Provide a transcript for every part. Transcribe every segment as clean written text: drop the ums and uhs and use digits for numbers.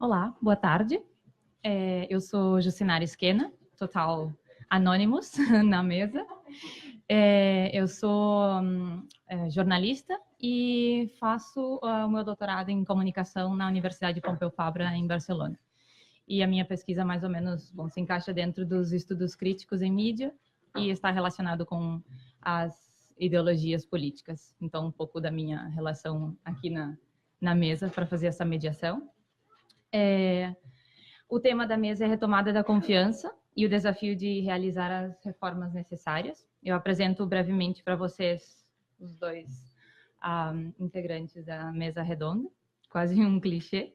Olá, boa tarde. Eu sou Jucinara Esquena, total Anonymous na mesa. Eu sou jornalista e faço o meu doutorado em comunicação na Universidade Pompeu Fabra, em Barcelona. E a minha pesquisa, mais ou menos, se encaixa dentro dos estudos críticos em mídia e está relacionado com as ideologias políticas. Então, um pouco da minha relação aqui na mesa para fazer essa mediação. O tema da mesa é retomada da confiança e o desafio de realizar as reformas necessárias. Eu apresento brevemente para vocês os dois integrantes da mesa redonda, quase um clichê.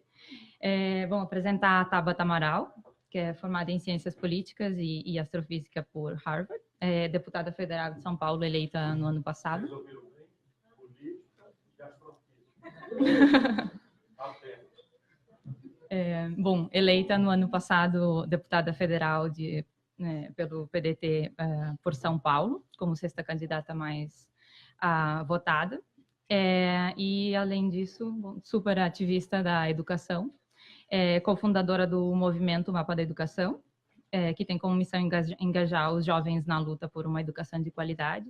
Vou apresentar a Tabata Amaral, que é formada em Ciências Políticas e Astrofísica por Harvard, deputada federal de São Paulo, eleita no ano passado. Política e astrofísica. Eleita no ano passado deputada federal pelo PDT por São Paulo, como sexta candidata mais votada. E, além disso, super ativista da educação, cofundadora do movimento Mapa da Educação, que tem como missão engajar os jovens na luta por uma educação de qualidade,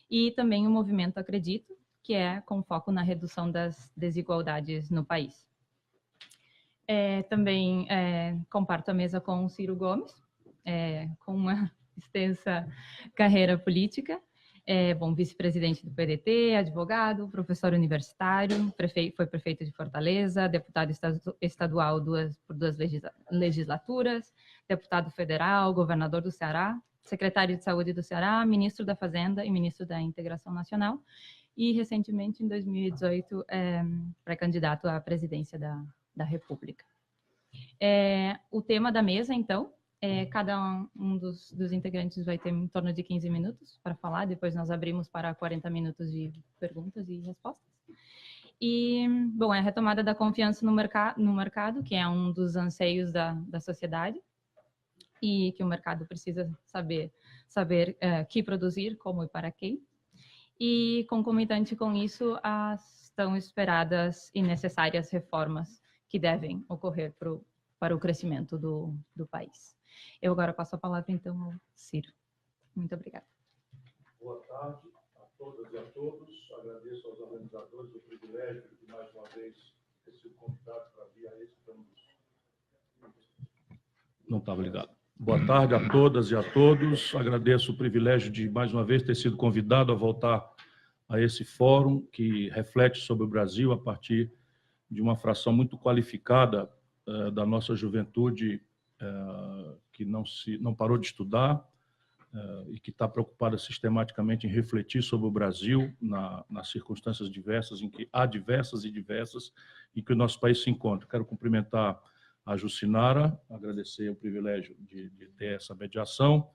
e também o movimento Acredito, que é com foco na redução das desigualdades no país. Também comparto a mesa com o Ciro Gomes, com uma extensa carreira política, vice-presidente do PDT, advogado, professor universitário, foi prefeito de Fortaleza, deputado estadual por duas legislaturas, deputado federal, governador do Ceará, secretário de Saúde do Ceará, ministro da Fazenda e ministro da Integração Nacional, e recentemente, em 2018, pré-candidato à presidência da República. O tema da mesa, então, cada um dos integrantes vai ter em torno de 15 minutos para falar, depois nós abrimos para 40 minutos de perguntas e respostas. E, a retomada da confiança no mercado, que é um dos anseios da sociedade, e que o mercado precisa saber que produzir, como e para quem. E, concomitante com isso, as tão esperadas e necessárias reformas que devem ocorrer para o crescimento do país. Eu agora passo a palavra, então, ao Ciro. Muito obrigada. Boa tarde a todas e a todos. Agradeço aos organizadores o privilégio de, mais uma vez, ter sido convidado para vir a esse plano. Não estava ligado. Boa tarde a todas e a todos. Agradeço o privilégio de, mais uma vez, ter sido convidado a voltar a esse fórum que reflete sobre o Brasil a partir de uma fração muito qualificada da nossa juventude que não parou de estudar e que está preocupada sistematicamente em refletir sobre o Brasil nas circunstâncias diversas em que há diversas e que o nosso país se encontra. Quero cumprimentar a Jucinara, agradecer o privilégio de ter essa mediação,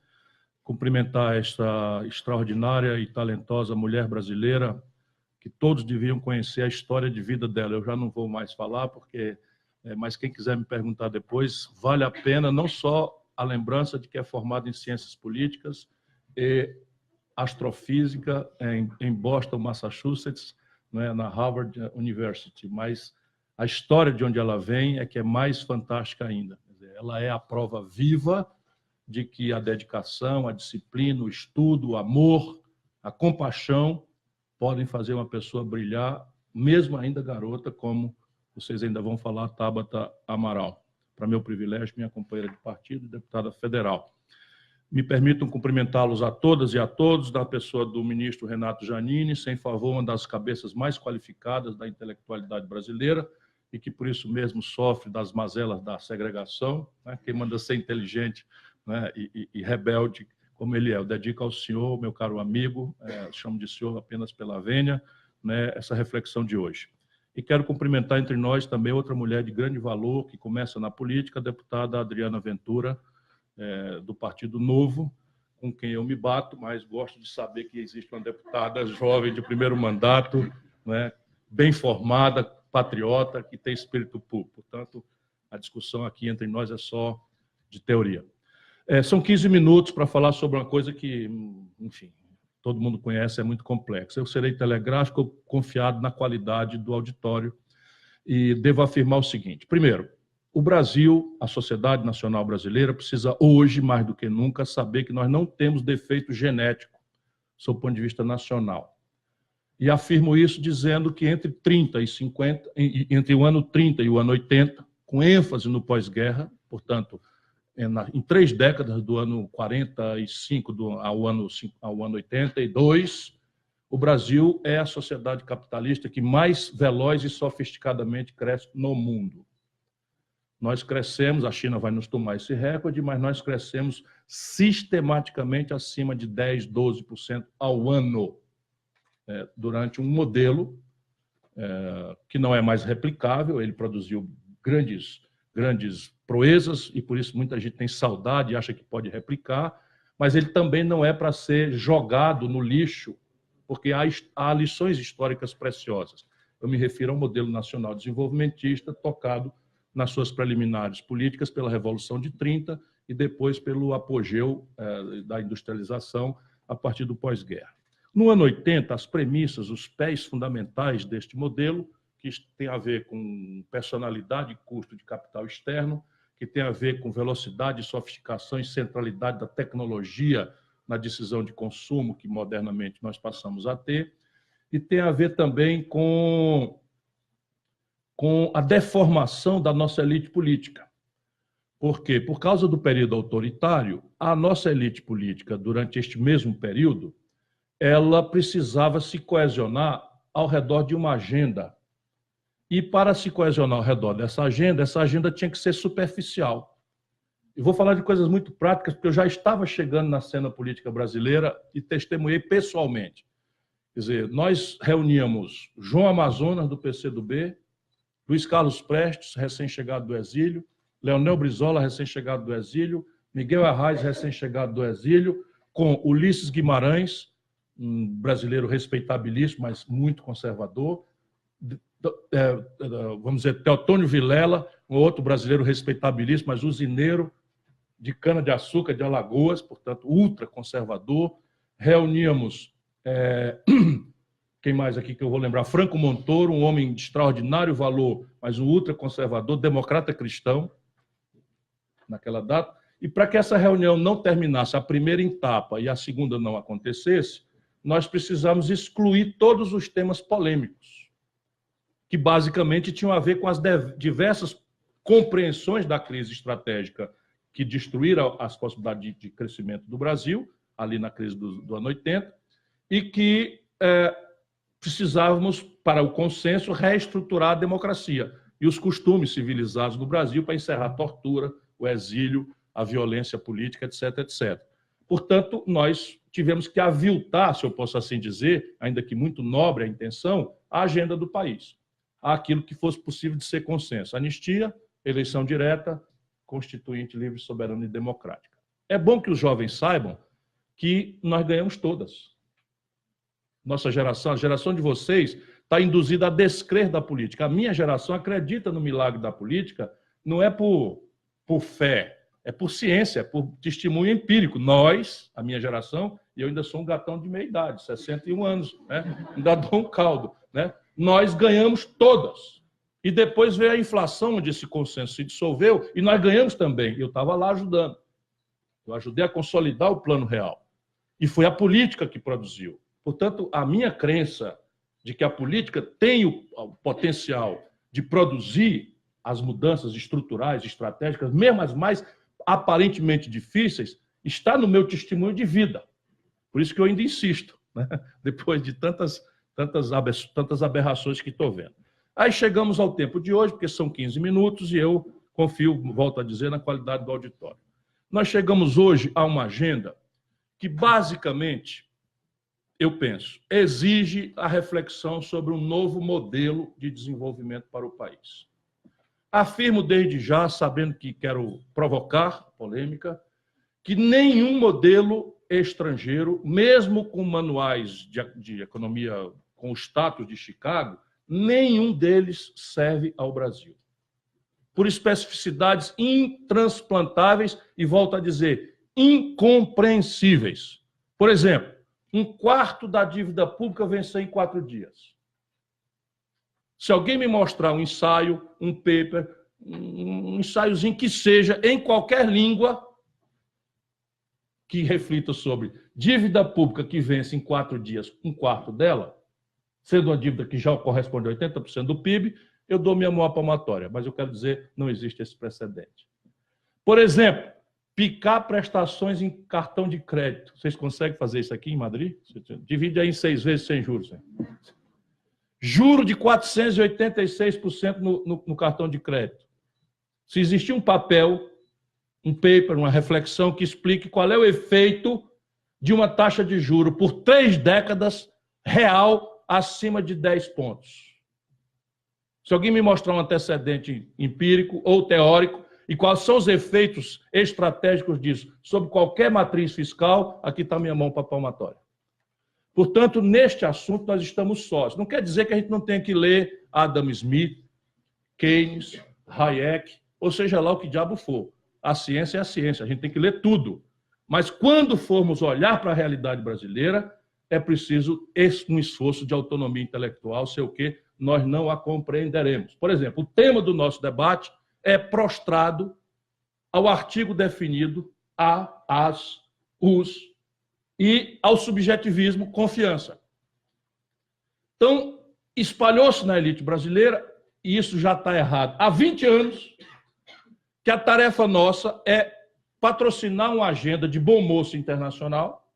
cumprimentar esta extraordinária e talentosa mulher brasileira, que todos deviam conhecer a história de vida dela. Eu já não vou mais falar, mas quem quiser me perguntar depois, vale a pena não só a lembrança de que é formada em ciências políticas e astrofísica em Boston, Massachusetts, na Harvard University, mas a história de onde ela vem é que é mais fantástica ainda. Quer dizer, ela é a prova viva de que a dedicação, a disciplina, o estudo, o amor, a compaixão podem fazer uma pessoa brilhar, mesmo ainda garota, como vocês ainda vão falar, Tabata Amaral. Para meu privilégio, minha companheira de partido e deputada federal. Me permitam cumprimentá-los a todas e a todos, da pessoa do ministro Renato Giannini, sem favor, uma das cabeças mais qualificadas da intelectualidade brasileira e que, por isso mesmo, sofre das mazelas da segregação. Quem manda ser inteligente e rebelde, como ele é. Eu dedico ao senhor, meu caro amigo, chamo de senhor apenas pela vênia, essa reflexão de hoje. E quero cumprimentar entre nós também outra mulher de grande valor, que começa na política, a deputada Adriana Ventura, do Partido Novo, com quem eu me bato, mas gosto de saber que existe uma deputada jovem de primeiro mandato, bem formada, patriota, que tem espírito público. Portanto, a discussão aqui entre nós é só de teoria. São 15 minutos para falar sobre uma coisa que, enfim, todo mundo conhece, é muito complexa. Eu serei telegráfico, confiado na qualidade do auditório, e devo afirmar o seguinte. Primeiro, o Brasil, a sociedade nacional brasileira, precisa hoje, mais do que nunca, saber que nós não temos defeito genético, sob o ponto de vista nacional. E afirmo isso dizendo que entre 30 e 50, entre o ano 30 e o ano 80, com ênfase no pós-guerra, portanto, em 3 décadas, do ano 45 ao ano 82, o Brasil é a sociedade capitalista que mais veloz e sofisticadamente cresce no mundo. Nós crescemos, a China vai nos tomar esse recorde, mas nós crescemos sistematicamente acima de 10%, 12% ao ano, durante um modelo que não é mais replicável. Ele produziu grandes proezas e, por isso, muita gente tem saudade e acha que pode replicar, mas ele também não é para ser jogado no lixo, porque há lições históricas preciosas. Eu me refiro ao modelo nacional desenvolvimentista, tocado nas suas preliminares políticas pela Revolução de 30 e depois pelo apogeu da industrialização a partir do pós-guerra. No ano 80, as premissas, os pés fundamentais deste modelo, que tem a ver com personalidade e custo de capital externo, que tem a ver com velocidade, sofisticação e centralidade da tecnologia na decisão de consumo que modernamente nós passamos a ter, e tem a ver também com a deformação da nossa elite política. Por quê? Por causa do período autoritário, a nossa elite política, durante este mesmo período, ela precisava se coesionar ao redor de uma agenda. E para se coesionar ao redor dessa agenda tinha que ser superficial. E vou falar de coisas muito práticas, porque eu já estava chegando na cena política brasileira e testemunhei pessoalmente. Quer dizer, nós reuníamos João Amazonas, do PCdoB, Luiz Carlos Prestes, recém-chegado do exílio, Leonel Brizola, recém-chegado do exílio, Miguel Arraes, recém-chegado do exílio, com Ulisses Guimarães, um brasileiro respeitabilíssimo, mas muito conservador, vamos dizer, Teotônio Vilela, um outro brasileiro respeitabilíssimo, mas usineiro de cana-de-açúcar de Alagoas, portanto, ultraconservador. Reuníamos, quem mais aqui que eu vou lembrar? Franco Montoro, um homem de extraordinário valor, mas um ultraconservador, democrata cristão, naquela data. E para que essa reunião não terminasse, a primeira em tapa e a segunda não acontecesse, nós precisamos excluir todos os temas polêmicos, que basicamente tinham a ver com as diversas compreensões da crise estratégica que destruíram as possibilidades de crescimento do Brasil, ali na crise do ano 80, e que precisávamos, para o consenso, reestruturar a democracia e os costumes civilizados do Brasil para encerrar a tortura, o exílio, a violência política, etc., etc. Portanto, nós tivemos que aviltar, se eu posso assim dizer, ainda que muito nobre a intenção, a agenda do país, aquilo que fosse possível de ser consenso. Anistia, eleição direta, constituinte, livre, soberana e democrática. É bom que os jovens saibam que nós ganhamos todas. Nossa geração, a geração de vocês, está induzida a descrer da política. A minha geração acredita no milagre da política, não é por fé, é por ciência, é por testemunho empírico. Nós, a minha geração, e eu ainda sou um gatão de meia idade, 61 anos, né? Ainda dou um caldo, né? Nós ganhamos todas. E depois veio a inflação, onde esse consenso se dissolveu, e nós ganhamos também. Eu estava lá ajudando. Eu ajudei a consolidar o Plano Real. E foi a política que produziu. Portanto, a minha crença de que a política tem o potencial de produzir as mudanças estruturais, estratégicas, mesmo as mais aparentemente difíceis, está no meu testemunho de vida. Por isso que eu ainda insisto, né? Depois de tantas aberrações que estou vendo. Aí chegamos ao tempo de hoje, porque são 15 minutos, e eu confio, volto a dizer, na qualidade do auditório. Nós chegamos hoje a uma agenda que, basicamente, eu penso, exige a reflexão sobre um novo modelo de desenvolvimento para o país. Afirmo desde já, sabendo que quero provocar polêmica, que nenhum modelo estrangeiro, mesmo com manuais de economia com o status de Chicago, nenhum deles serve ao Brasil. Por especificidades intransplantáveis e, volto a dizer, incompreensíveis. Por exemplo, 1/4 da dívida pública venceu em 4 dias. Se alguém me mostrar um ensaio, um paper, um ensaiozinho que seja em qualquer língua que reflita sobre dívida pública que vence em 4 dias um quarto dela, sendo uma dívida que já corresponde a 80% do PIB, eu dou minha maior palmatória. Mas eu quero dizer, não existe esse precedente. Por exemplo, picar prestações em cartão de crédito. Vocês conseguem fazer isso aqui em Madrid? Divide aí em 6 vezes sem juros. Juro de 486% no cartão de crédito. Se existir um papel, um paper, uma reflexão que explique qual é o efeito de uma taxa de juro por 3 décadas real acima de 10 pontos. Se alguém me mostrar um antecedente empírico ou teórico e quais são os efeitos estratégicos disso sobre qualquer matriz fiscal, aqui está minha mão para a palmatória. Portanto, neste assunto nós estamos sós. Não quer dizer que a gente não tenha que ler Adam Smith, Keynes, Hayek, ou seja lá o que diabo for. A ciência é a ciência, a gente tem que ler tudo. Mas quando formos olhar para a realidade brasileira, é preciso um esforço de autonomia intelectual, sei o quê, nós não a compreenderemos. Por exemplo, o tema do nosso debate é prostrado ao artigo definido a, as, os e ao subjetivismo confiança. Então, espalhou-se na elite brasileira, e isso já está errado, há 20 anos, que a tarefa nossa é patrocinar uma agenda de bom moço internacional,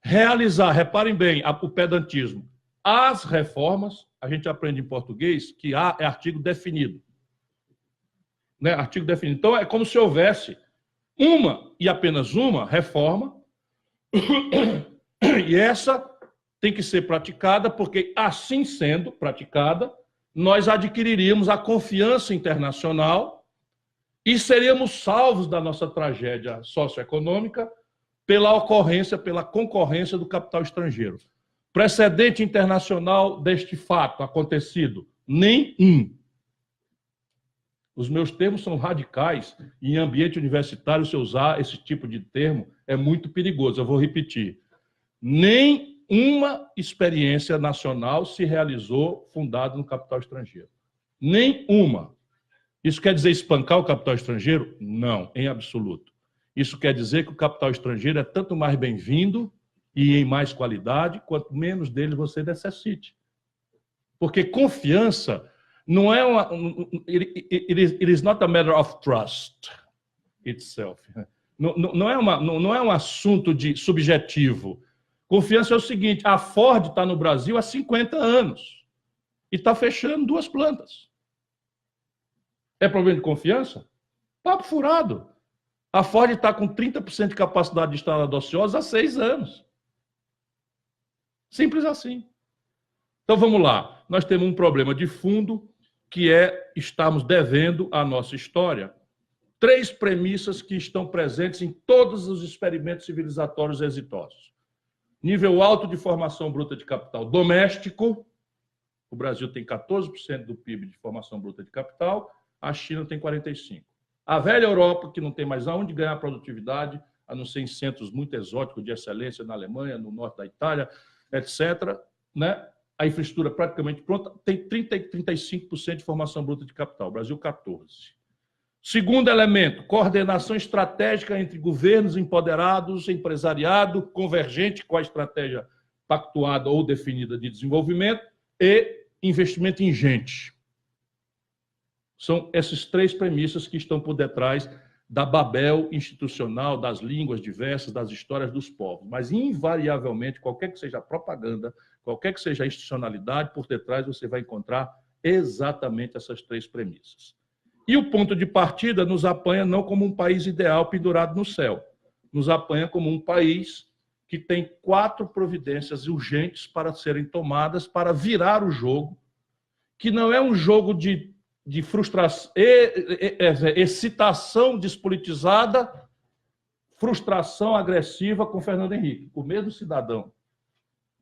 realizar, reparem bem, o pedantismo, as reformas, a gente aprende em português que A é artigo definido. Né? Artigo definido. Então, é como se houvesse uma e apenas uma reforma, e essa tem que ser praticada, porque assim sendo praticada, nós adquiriríamos a confiança internacional e seríamos salvos da nossa tragédia socioeconômica pela ocorrência, pela concorrência do capital estrangeiro. Precedente internacional deste fato acontecido? Nenhum. Os meus termos são radicais e em ambiente universitário, se eu usar esse tipo de termo, é muito perigoso. Eu vou repetir. Nenhuma experiência nacional se realizou fundada no capital estrangeiro. Nenhuma. Isso quer dizer espancar o capital estrangeiro? Não, em absoluto. Isso quer dizer que o capital estrangeiro é tanto mais bem-vindo e em mais qualidade, quanto menos dele você necessite. Porque confiança não é uma... It is not a matter of trust itself. Não é um assunto de subjetivo. Confiança é o seguinte, a Ford está no Brasil há 50 anos e está fechando 2 plantas. É problema de confiança? Papo furado. A Ford está com 30% de capacidade de instalada ociosa há 6 anos. Simples assim. Então, vamos lá. Nós temos um problema de fundo, que é estarmos devendo à nossa história 3 premissas que estão presentes em todos os experimentos civilizatórios exitosos. Nível alto de formação bruta de capital doméstico. O Brasil tem 14% do PIB de formação bruta de capital, a China tem 45%. A velha Europa, que não tem mais aonde ganhar produtividade, a não ser em centros muito exóticos de excelência na Alemanha, no norte da Itália, etc., né? A infraestrutura praticamente pronta, tem 30% e 35% de formação bruta de capital, o Brasil 14%. Segundo elemento, coordenação estratégica entre governos empoderados, empresariado, convergente com a estratégia pactuada ou definida de desenvolvimento e investimento em gente. São essas 3 premissas que estão por detrás da Babel institucional, das línguas diversas, das histórias dos povos. Mas, invariavelmente, qualquer que seja a propaganda, qualquer que seja a institucionalidade, por detrás você vai encontrar exatamente essas 3 premissas. E o ponto de partida nos apanha não como um país ideal pendurado no céu, nos apanha como um país que tem 4 providências urgentes para serem tomadas para virar o jogo, que não é um jogo de frustração, excitação despolitizada, frustração agressiva com Fernando Henrique, o mesmo cidadão.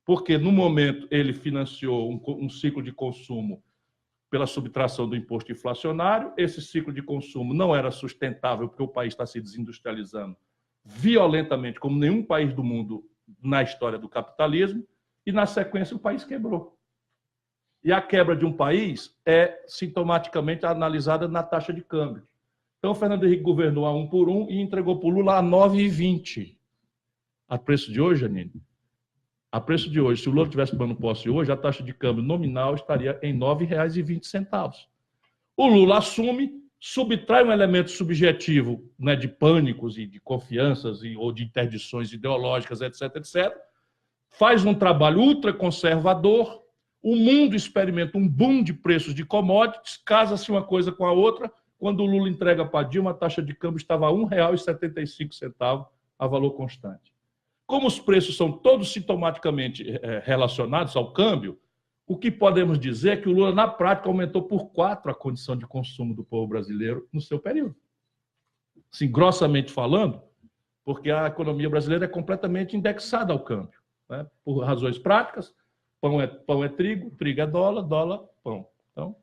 Porque, no momento, ele financiou um ciclo de consumo pela subtração do imposto inflacionário. Esse ciclo de consumo não era sustentável porque o país está se desindustrializando violentamente, como nenhum país do mundo na história do capitalismo, e, na sequência, o país quebrou. E a quebra de um país é sintomaticamente analisada na taxa de câmbio. Então, o Fernando Henrique governou a 1 por 1 e entregou para o Lula a 9,20. A preço de hoje, Janine, a preço de hoje, se o Lula tivesse tomando posse hoje, a taxa de câmbio nominal estaria em R$ 9,20. O Lula assume, subtrai um elemento subjetivo, né, de pânicos e de confianças ou de interdições ideológicas, etc., etc., faz um trabalho ultraconservador, o mundo experimenta um boom de preços de commodities, casa-se uma coisa com a outra. Quando o Lula entrega para Dilma, a taxa de câmbio estava a R$ 1,75 a valor constante. Como os preços são todos sintomaticamente relacionados ao câmbio, o que podemos dizer é que o Lula, na prática, aumentou por 4 a condição de consumo do povo brasileiro no seu período. Assim, grossamente falando, porque a economia brasileira é completamente indexada ao câmbio, né? Por razões práticas, pão é trigo, trigo é dólar, dólar, pão. Então,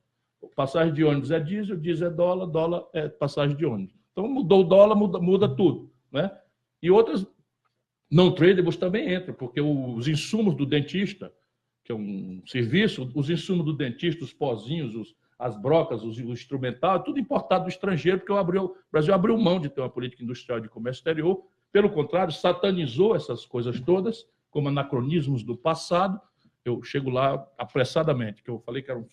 passagem de ônibus é diesel, diesel é dólar, dólar é passagem de ônibus. Então, mudou o dólar, muda tudo, né? E outras não tradables também entram, porque os insumos do dentista, que é um serviço, os insumos do dentista, os pozinhos, as brocas, o instrumental, tudo importado do estrangeiro, porque o Brasil abriu mão de ter uma política industrial de comércio exterior, pelo contrário, satanizou essas coisas todas, como anacronismos do passado. Eu chego lá apressadamente, que eu falei que eram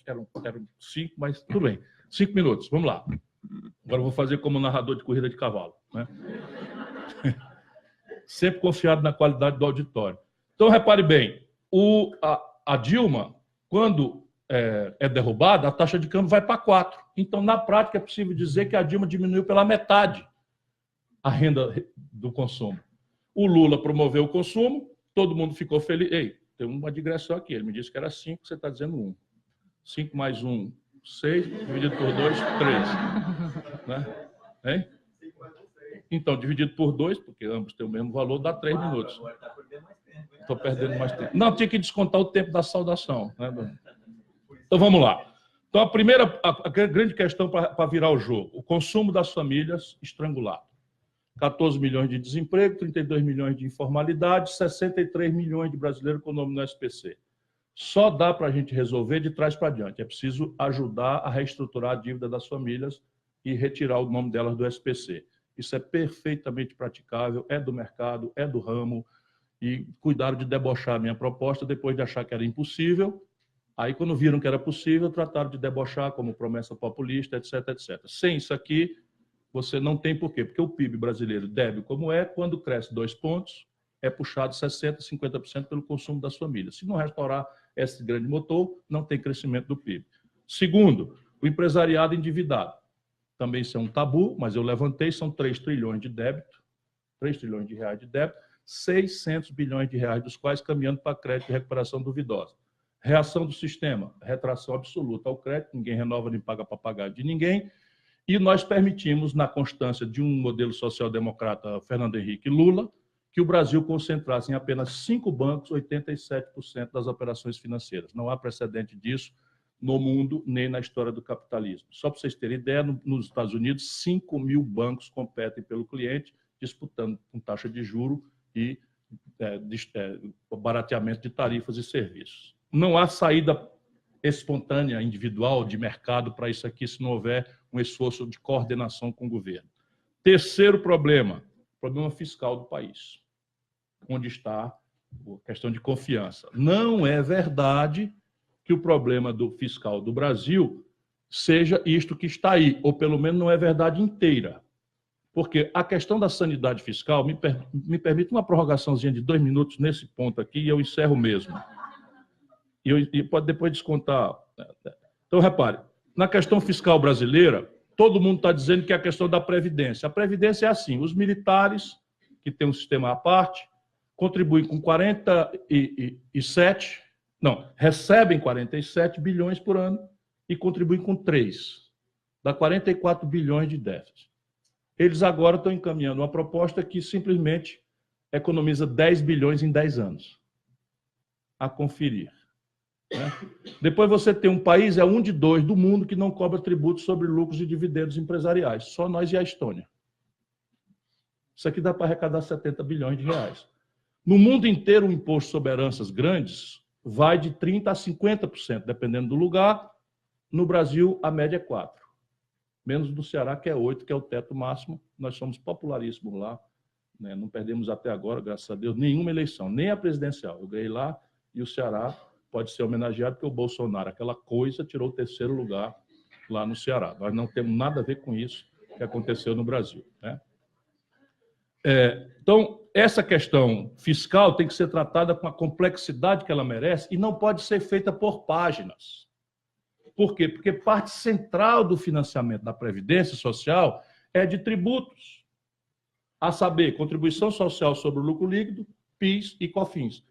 5, mas tudo bem. 5 minutos, vamos lá. Agora eu vou fazer como narrador de corrida de cavalo, né? Sempre confiado na qualidade do auditório. Então, repare bem, a Dilma, quando é derrubada, a taxa de câmbio vai para 4. Então, na prática, é possível dizer que a Dilma diminuiu pela metade a renda do consumo. O Lula promoveu o consumo, todo mundo ficou feliz. Ei, tem uma digressão aqui, ele me disse que era 5, você está dizendo 1. 5 mais 1, 6, dividido por 2, 13. Né? Hein? Então, dividido por 2, porque ambos têm o mesmo valor, dá 3 minutos. Agora está perdendo mais tempo. Estou perdendo mais tempo. Não, tinha que descontar o tempo da saudação. Né? Então, vamos lá. Então, a grande questão para virar o jogo, o consumo das famílias estrangulado. 14 milhões de desemprego, 32 milhões de informalidade, 63 milhões de brasileiros com o nome no SPC. Só dá para a gente resolver de trás para diante. É preciso ajudar a reestruturar a dívida das famílias e retirar o nome delas do SPC. Isso é perfeitamente praticável, é do mercado, é do ramo, e cuidaram de debochar a minha proposta depois de achar que era impossível. Aí, quando viram que era possível, trataram de debochar como promessa populista, etc, etc. Sem isso aqui, você não tem por quê? Porque o PIB brasileiro, débil como é, quando cresce 2 pontos, é puxado 60%, 50% pelo consumo das famílias. Se não restaurar esse grande motor, não tem crescimento do PIB. Segundo, o empresariado endividado. Também isso é um tabu, mas eu levantei, são 3 trilhões de débito, 3 trilhões de reais de débito, 600 bilhões de reais dos quais caminhando para crédito de recuperação duvidosa. Reação do sistema, retração absoluta ao crédito, ninguém renova nem paga papagaio de ninguém, e nós permitimos, na constância de um modelo social-democrata Fernando Henrique Lula, que o Brasil concentrasse em apenas 5 bancos 87% das operações financeiras. Não há precedente disso no mundo, nem na história do capitalismo. Só para vocês terem ideia, nos Estados Unidos, 5 mil bancos competem pelo cliente, disputando com taxa de juro e barateamento de tarifas e serviços. Não há saída espontânea, individual, de mercado para isso aqui, se não houver um esforço de coordenação com o governo. Terceiro problema fiscal do país, onde está a questão de confiança. Não é verdade que o problema fiscal do Brasil seja isto que está aí, ou pelo menos não é verdade inteira. Porque a questão da sanidade fiscal me permite uma prorrogaçãozinha de 2 minutos nesse ponto aqui e eu encerro mesmo. E pode depois descontar. Então, repare, na questão fiscal brasileira, todo mundo está dizendo que é a questão da Previdência. A Previdência é assim, os militares, que têm um sistema à parte, contribuem com 47, não, recebem 47 bilhões por ano e contribuem com 3. Dá 44 bilhões de déficit. Eles agora estão encaminhando uma proposta que simplesmente economiza 10 bilhões em 10 anos. A conferir. Né? Depois você tem um país, é um de 2 do mundo, que não cobra tributos sobre lucros e dividendos empresariais. Só nós e a Estônia. Isso aqui dá para arrecadar 70 bilhões de reais. No mundo inteiro, o imposto sobre heranças grandes vai de 30% a 50%, dependendo do lugar. No Brasil, a média é 4%. Menos no Ceará, que é 8%, que é o teto máximo. Nós somos popularíssimos lá, né? Não perdemos até agora, graças a Deus, nenhuma eleição, nem a presidencial. Eu ganhei lá e o Ceará pode ser homenageado porque o Bolsonaro, aquela coisa, tirou o 3º lugar lá no Ceará. Nós não temos nada a ver com isso que aconteceu no Brasil, né? Então, essa questão fiscal tem que ser tratada com a complexidade que ela merece e não pode ser feita por páginas. Por quê? Porque parte central do financiamento da Previdência Social é de tributos, a saber, contribuição social sobre o lucro líquido, PIS e COFINS.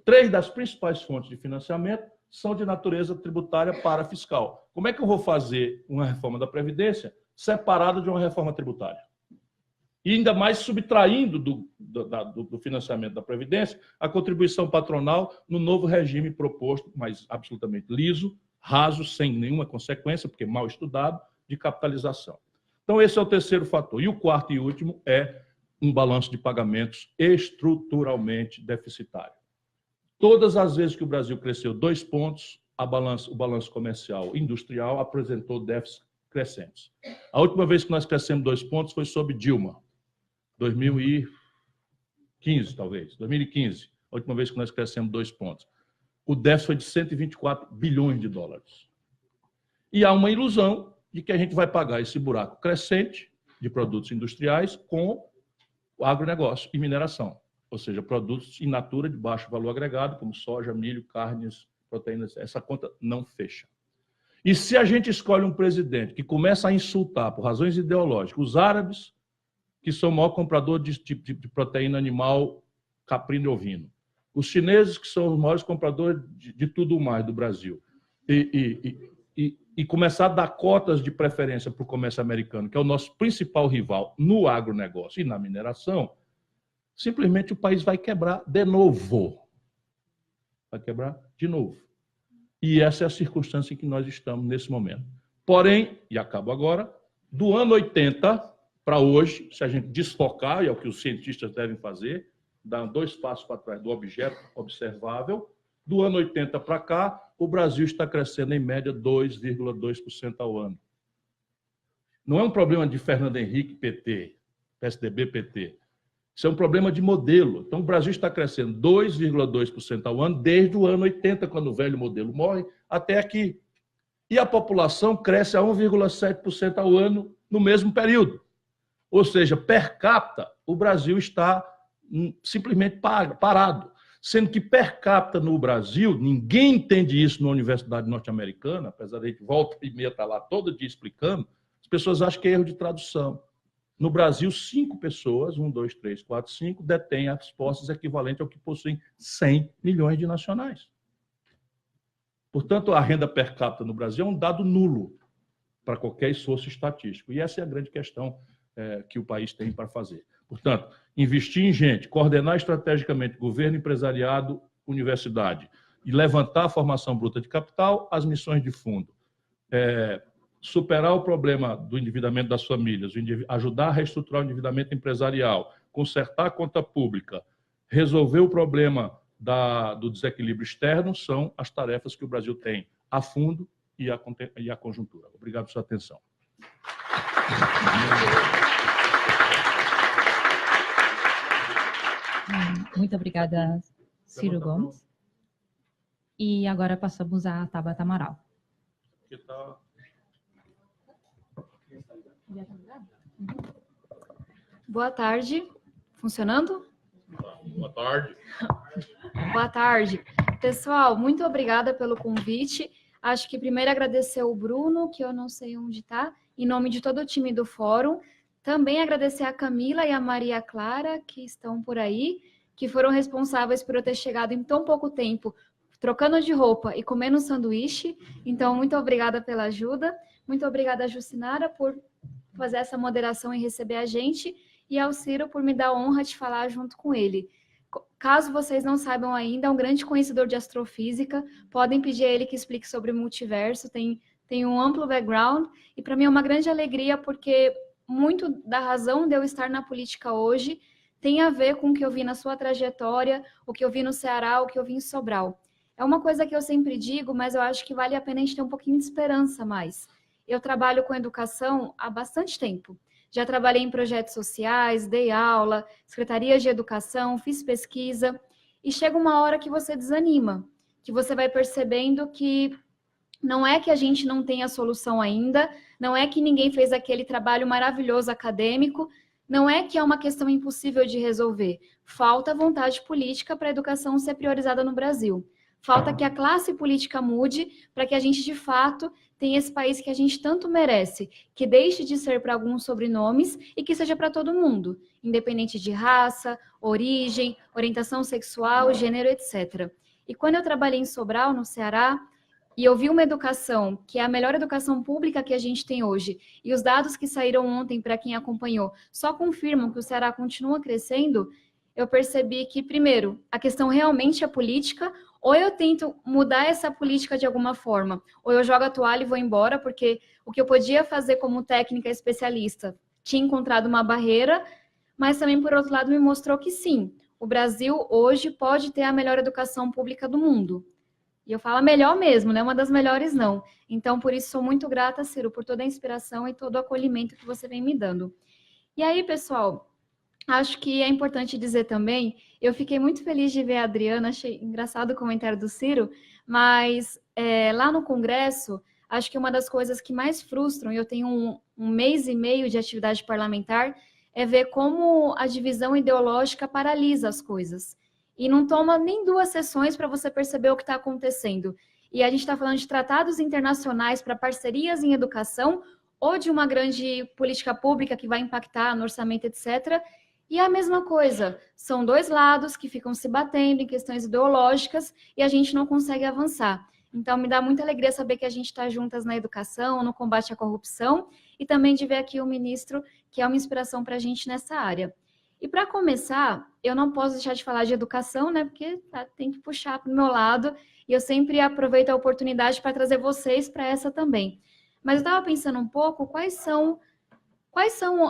3 das principais fontes de financiamento são de natureza tributária para fiscal. Como é que eu vou fazer uma reforma da Previdência separada de uma reforma tributária? E ainda mais subtraindo do financiamento da Previdência a contribuição patronal no novo regime proposto, mas absolutamente liso, raso, sem nenhuma consequência, porque mal estudado, de capitalização. Então, esse é o 3º fator. E o 4º e último é um balanço de pagamentos estruturalmente deficitário. Todas as vezes que o Brasil cresceu 2 pontos, o balanço comercial industrial apresentou déficits crescentes. A última vez que nós crescemos 2 pontos foi sob Dilma, 2015, talvez, 2015, a última vez que nós crescemos 2 pontos. O déficit foi de 124 bilhões de dólares. E há uma ilusão de que a gente vai pagar esse buraco crescente de produtos industriais com o agronegócio e mineração, ou seja, produtos in natura de baixo valor agregado, como soja, milho, carnes, proteínas. Essa conta não fecha. E se a gente escolhe um presidente que começa a insultar, por razões ideológicas, os árabes, que são o maior comprador de proteína animal caprino e ovino, os chineses, que são os maiores compradores de tudo mais do Brasil, e começar a dar cotas de preferência para o comércio americano, que é o nosso principal rival no agronegócio e na mineração, simplesmente o país vai quebrar de novo. Vai quebrar de novo. E essa é a circunstância em que nós estamos nesse momento. Porém, e acabo agora, do ano 80 para hoje, se a gente desfocar, e é o que os cientistas devem fazer, dar 2 passos para trás do objeto observável, do ano 80 para cá, o Brasil está crescendo em média 2,2% ao ano. Não é um problema de Fernando Henrique, PT, PSDB, PT. Isso é um problema de modelo. Então, o Brasil está crescendo 2,2% ao ano desde o ano 80, quando o velho modelo morre, até aqui. E a população cresce a 1,7% ao ano no mesmo período. Ou seja, per capita, o Brasil está simplesmente parado. Sendo que per capita no Brasil, ninguém entende isso na Universidade Norte-Americana, apesar de a gente volta e meia estar lá todo dia explicando, as pessoas acham que é erro de tradução. No Brasil, 5 pessoas, 1, 2, 3, 4, 5, detêm as posses equivalentes ao que possuem 100 milhões de nacionais. Portanto, a renda per capita no Brasil é um dado nulo para qualquer esforço estatístico. E essa é a grande questão que o país tem para fazer. Portanto, investir em gente, coordenar estrategicamente governo, empresariado, universidade, e levantar a formação bruta de capital, as missões de fundo. Superar o problema do endividamento das famílias, ajudar a reestruturar o endividamento empresarial, consertar a conta pública, resolver o problema do desequilíbrio externo, são as tarefas que o Brasil tem a fundo e a conjuntura. Obrigado por sua atenção. Muito obrigada, Ciro Gomes. E agora passamos a Tabata Amaral. Boa tarde. Funcionando? Boa tarde. Boa tarde. Pessoal, muito obrigada pelo convite. Acho que primeiro agradecer o Bruno, que eu não sei onde está, em nome de todo o time do Fórum. Também agradecer a Camila e a Maria Clara, que estão por aí, que foram responsáveis por eu ter chegado em tão pouco tempo, trocando de roupa e comendo um sanduíche. Então, muito obrigada pela ajuda. Muito obrigada a Jucinara por fazer essa moderação e receber a gente, e ao Ciro por me dar a honra de falar junto com ele. Caso vocês não saibam ainda, é um grande conhecedor de astrofísica, podem pedir a ele que explique sobre o multiverso, tem um amplo background, e para mim é uma grande alegria, porque muito da razão de eu estar na política hoje tem a ver com o que eu vi na sua trajetória, o que eu vi no Ceará, o que eu vi em Sobral. É uma coisa que eu sempre digo, mas eu acho que vale a pena a gente ter um pouquinho de esperança mais. Eu trabalho com educação há bastante tempo. Já trabalhei em projetos sociais, dei aula, secretarias de educação, fiz pesquisa, e chega uma hora que você desanima, que você vai percebendo que não é que a gente não tem a solução ainda, não é que ninguém fez aquele trabalho maravilhoso acadêmico, não é que é uma questão impossível de resolver. Falta vontade política para a educação ser priorizada no Brasil. Falta que a classe política mude para que a gente, de fato, tenha esse país que a gente tanto merece, que deixe de ser para alguns sobrenomes e que seja para todo mundo, independente de raça, origem, orientação sexual, gênero, etc. E quando eu trabalhei em Sobral, no Ceará, e eu vi uma educação que é a melhor educação pública que a gente tem hoje, e os dados que saíram ontem, para quem acompanhou, só confirmam que o Ceará continua crescendo, eu percebi que, primeiro, a questão realmente é política, ou eu tento mudar essa política de alguma forma, ou eu jogo a toalha e vou embora, porque o que eu podia fazer como técnica especialista tinha encontrado uma barreira, mas também, por outro lado, me mostrou que sim, o Brasil hoje pode ter a melhor educação pública do mundo. E eu falo a melhor mesmo, não é uma das melhores, não. Então, por isso, sou muito grata, Ciro, por toda a inspiração e todo o acolhimento que você vem me dando. E aí, pessoal, acho que é importante dizer também, eu fiquei muito feliz de ver a Adriana, achei engraçado o comentário do Ciro, mas lá no Congresso, acho que uma das coisas que mais frustram, e eu tenho um mês e meio de atividade parlamentar, é ver como a divisão ideológica paralisa as coisas. E não toma nem 2 sessões para você perceber o que está acontecendo. E a gente está falando de tratados internacionais para parcerias em educação ou de uma grande política pública que vai impactar no orçamento, etc. E é a mesma coisa, são 2 lados que ficam se batendo em questões ideológicas e a gente não consegue avançar. Então, me dá muita alegria saber que a gente está juntas na educação, no combate à corrupção e também de ver aqui o ministro, que é uma inspiração para a gente nessa área. E para começar, eu não posso deixar de falar de educação, né? Porque tem que puxar para o meu lado e eu sempre aproveito a oportunidade para trazer vocês para essa também. Mas eu estava pensando um pouco quais são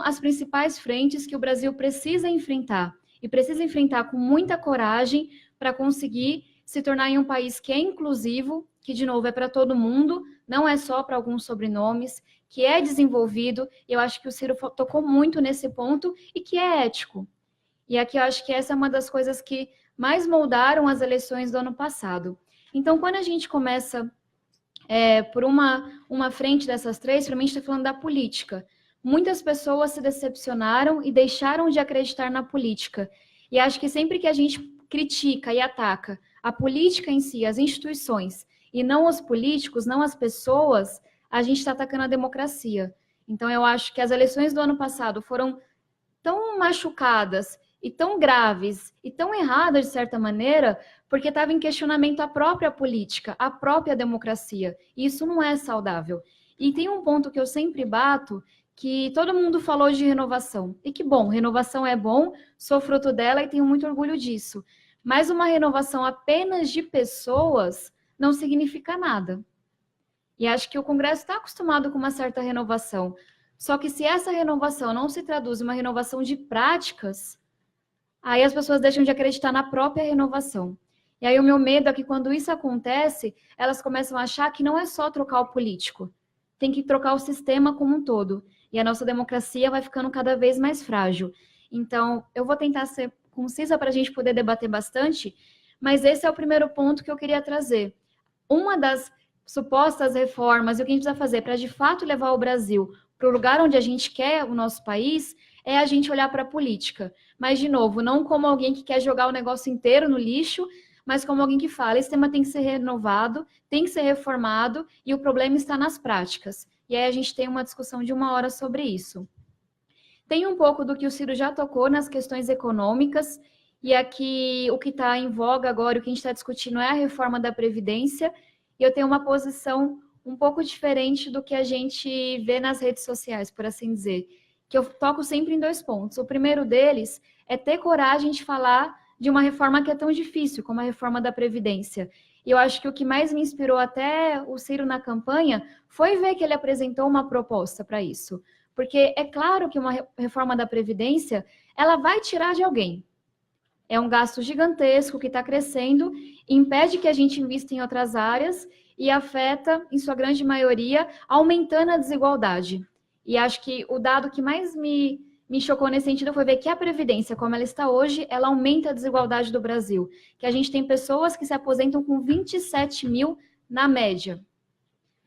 as principais frentes que o Brasil precisa enfrentar e precisa enfrentar com muita coragem para conseguir se tornar em um país que é inclusivo, que, de novo, é para todo mundo, não é só para alguns sobrenomes, que é desenvolvido, e eu acho que o Ciro tocou muito nesse ponto, e que é ético. E aqui eu acho que essa é uma das coisas que mais moldaram as eleições do ano passado. Então, quando a gente começa por uma frente dessas 3, primeiramente está falando da política. Muitas pessoas se decepcionaram e deixaram de acreditar na política. E acho que sempre que a gente critica e ataca a política em si, as instituições, e não os políticos, não as pessoas, a gente está atacando a democracia. Então, eu acho que as eleições do ano passado foram tão machucadas e tão graves e tão erradas, de certa maneira, porque estava em questionamento a própria política, a própria democracia. E isso não é saudável. E tem um ponto que eu sempre bato, que todo mundo falou de renovação. E que bom, renovação é bom, sou fruto dela e tenho muito orgulho disso. Mas uma renovação apenas de pessoas não significa nada. E acho que o Congresso está acostumado com uma certa renovação. Só que se essa renovação não se traduz em uma renovação de práticas, aí as pessoas deixam de acreditar na própria renovação. E aí o meu medo é que quando isso acontece, elas começam a achar que não é só trocar o político, tem que trocar o sistema como um todo. E a nossa democracia vai ficando cada vez mais frágil. Então, eu vou tentar ser concisa para a gente poder debater bastante, mas esse é o primeiro ponto que eu queria trazer. Uma das supostas reformas e o que a gente precisa fazer para, de fato, levar o Brasil para o lugar onde a gente quer o nosso país é a gente olhar para a política. Mas, de novo, não como alguém que quer jogar o negócio inteiro no lixo, mas como alguém que fala, esse tema tem que ser renovado, tem que ser reformado e o problema está nas práticas. E aí a gente tem uma discussão de 1 hora sobre isso. Tem um pouco do que o Ciro já tocou nas questões econômicas, e aqui o que está em voga agora, o que a gente está discutindo é a reforma da Previdência, e eu tenho uma posição um pouco diferente do que a gente vê nas redes sociais, por assim dizer, que eu toco sempre em 2 pontos. O primeiro deles é ter coragem de falar de uma reforma que é tão difícil, como a reforma da Previdência. E eu acho que o que mais me inspirou até o Ciro na campanha foi ver que ele apresentou uma proposta para isso. Porque é claro que uma reforma da Previdência, ela vai tirar de alguém. É um gasto gigantesco que está crescendo, impede que a gente invista em outras áreas e afeta, em sua grande maioria, aumentando a desigualdade. E acho que o dado que mais me chocou nesse sentido foi ver que a Previdência, como ela está hoje, ela aumenta a desigualdade do Brasil. Que a gente tem pessoas que se aposentam com 27 mil na média.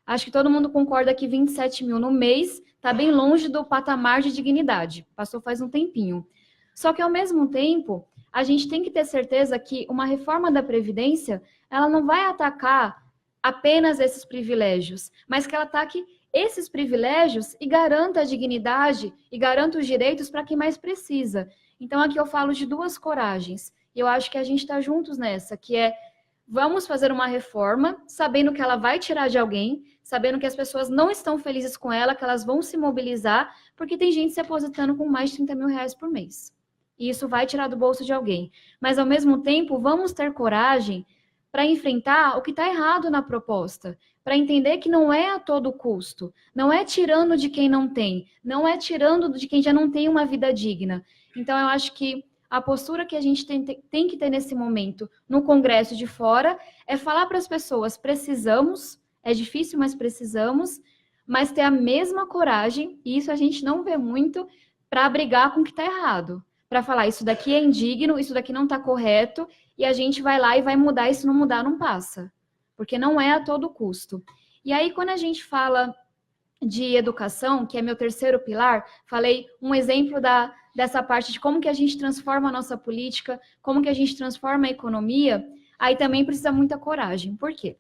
Acho que todo mundo concorda que 27 mil no mês está bem longe do patamar de dignidade. Passou faz um tempinho. Só que, ao mesmo tempo, a gente tem que ter certeza que uma reforma da Previdência, ela não vai atacar apenas esses privilégios, mas que ela ataque esses privilégios e garanta a dignidade e garanta os direitos para quem mais precisa. Então, aqui eu falo de duas coragens. E eu acho que a gente está juntos nessa, que é, vamos fazer uma reforma, sabendo que ela vai tirar de alguém, sabendo que as pessoas não estão felizes com ela, que elas vão se mobilizar, porque tem gente se aposentando com mais de 30 mil reais por mês. E isso vai tirar do bolso de alguém. Mas, ao mesmo tempo, vamos ter coragem para enfrentar o que está errado na proposta, para entender que não é a todo custo, não é tirando de quem não tem, não é tirando de quem já não tem uma vida digna. Então, eu acho que a postura que a gente tem que ter nesse momento, no Congresso de fora, é falar para as pessoas, precisamos, é difícil, mas ter a mesma coragem, e isso a gente não vê muito, para brigar com o que está errado. Para falar, isso daqui é indigno, isso daqui não está correto, e a gente vai lá e vai mudar, e se não mudar, não passa. Porque não é a todo custo. E aí, quando a gente fala de educação, que é meu terceiro pilar, falei um exemplo dessa parte de como que a gente transforma a nossa política, como que a gente transforma a economia, aí também precisa muita coragem. Por quê?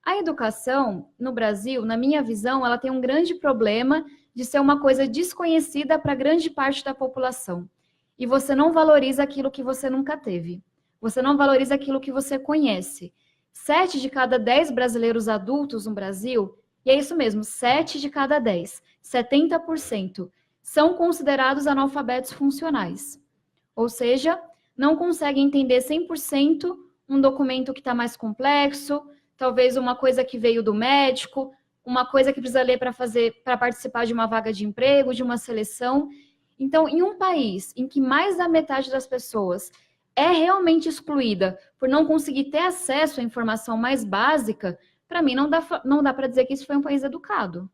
A educação, no Brasil, na minha visão, ela tem um grande problema de ser uma coisa desconhecida para grande parte da população. E você não valoriza aquilo que você nunca teve. Você não valoriza aquilo que você conhece. 7 de cada 10 brasileiros adultos no Brasil, e é isso mesmo, 7 de cada 10, 70%, são considerados analfabetos funcionais. Ou seja, não conseguem entender 100% um documento que está mais complexo, talvez uma coisa que veio do médico, uma coisa que precisa ler para participar de uma vaga de emprego, de uma seleção. Então, em um país em que mais da metade das pessoas é realmente excluída por não conseguir ter acesso à informação mais básica, para mim não dá para dizer que isso foi um país educado.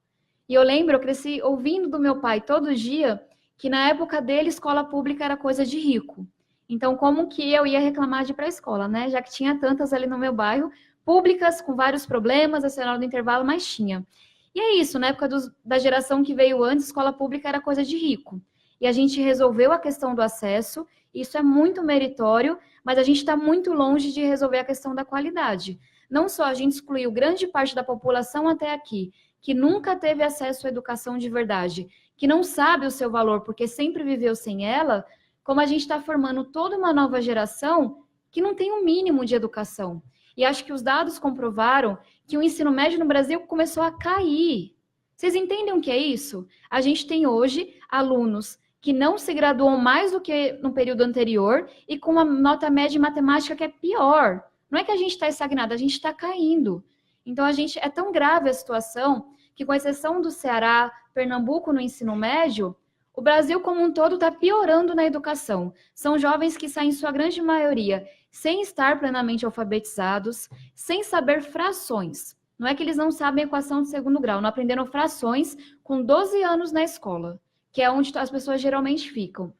E eu lembro, eu cresci ouvindo do meu pai todo dia que na época dele escola pública era coisa de rico. Então, como que eu ia reclamar de ir para a escola, né? Já que tinha tantas ali no meu bairro, públicas com vários problemas, a hora do intervalo, mas tinha. E é isso, na época da geração que veio antes, escola pública era coisa de rico. E a gente resolveu a questão do acesso, isso é muito meritório, mas a gente está muito longe de resolver a questão da qualidade. Não só a gente excluiu grande parte da população até aqui, que nunca teve acesso à educação de verdade, que não sabe o seu valor porque sempre viveu sem ela, como a gente está formando toda uma nova geração que não tem um mínimo de educação. E acho que os dados comprovaram que o ensino médio no Brasil começou a cair. Vocês entendem o que é isso? A gente tem hoje alunos que não se graduam mais do que no período anterior e com uma nota média em matemática que é pior. Não é que a gente está estagnado, a gente está caindo. Então, é tão grave a situação que, com exceção do Ceará, Pernambuco no ensino médio, o Brasil como um todo está piorando na educação. São jovens que saem, em sua grande maioria, sem estar plenamente alfabetizados, sem saber frações. Não é que eles não sabem equação de segundo grau, não aprenderam frações com 12 anos na escola, que é onde as pessoas geralmente ficam.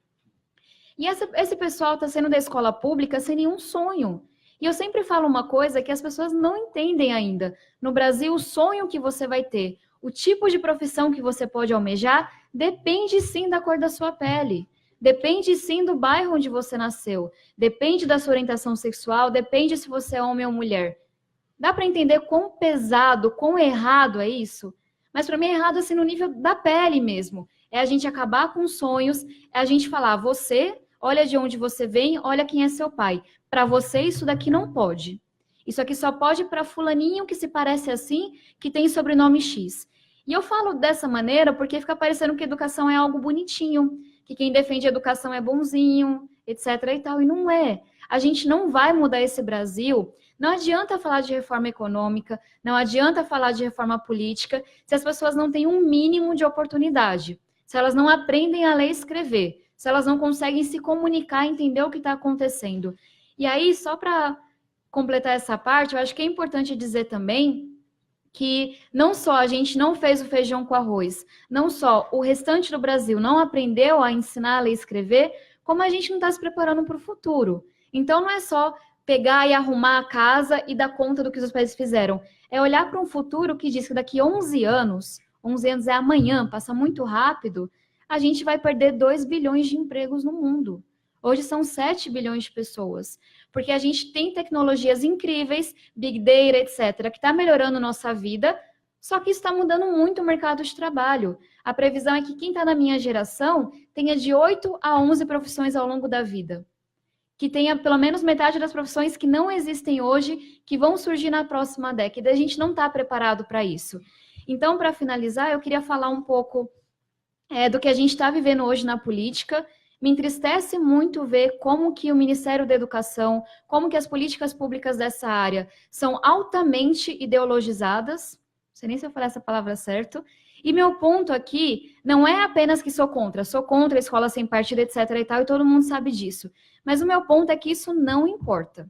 E esse pessoal está saindo da escola pública sem nenhum sonho. E eu sempre falo uma coisa que as pessoas não entendem ainda. No Brasil, o sonho que você vai ter, o tipo de profissão que você pode almejar, depende sim da cor da sua pele. Depende sim do bairro onde você nasceu. Depende da sua orientação sexual, depende se você é homem ou mulher. Dá para entender quão pesado, quão errado é isso? Mas para mim é errado assim no nível da pele mesmo. É a gente acabar com os sonhos, é a gente falar, você, olha de onde você vem, olha quem é seu pai. Para você, isso daqui não pode. Isso aqui só pode para fulaninho que se parece assim, que tem sobrenome X. E eu falo dessa maneira porque fica parecendo que educação é algo bonitinho, que quem defende a educação é bonzinho, etc. e tal. E não é. A gente não vai mudar esse Brasil. Não adianta falar de reforma econômica, não adianta falar de reforma política, se as pessoas não têm um mínimo de oportunidade. Se elas não aprendem a ler e escrever. se elas não conseguem se comunicar, entender o que está acontecendo. E aí, só para completar essa parte, eu acho que é importante dizer também que não só a gente não fez o feijão com arroz, não só o restante do Brasil não aprendeu a ensinar a ler e escrever, como a gente não está se preparando para o futuro. Então, não é só pegar e arrumar a casa e dar conta do que os outros países fizeram. É olhar para um futuro que diz que daqui a 11 anos é amanhã, passa muito rápido, a gente vai perder 2 bilhões de empregos no mundo. Hoje são 7 bilhões de pessoas, porque a gente tem tecnologias incríveis, Big Data, etc., que está melhorando nossa vida, só que isso está mudando muito o mercado de trabalho. A previsão é que quem está na minha geração tenha de 8 a 11 profissões ao longo da vida. Que tenha pelo menos metade das profissões que não existem hoje, que vão surgir na próxima década. A gente não está preparado para isso. Então, para finalizar, eu queria falar um pouco do que a gente está vivendo hoje na política. Me entristece muito ver como que o Ministério da Educação, como que as políticas públicas dessa área são altamente ideologizadas. Não sei nem se eu falar essa palavra certo. E meu ponto aqui não é apenas que sou contra a escola sem partido, etc. e tal, e todo mundo sabe disso. Mas o meu ponto é que isso não importa.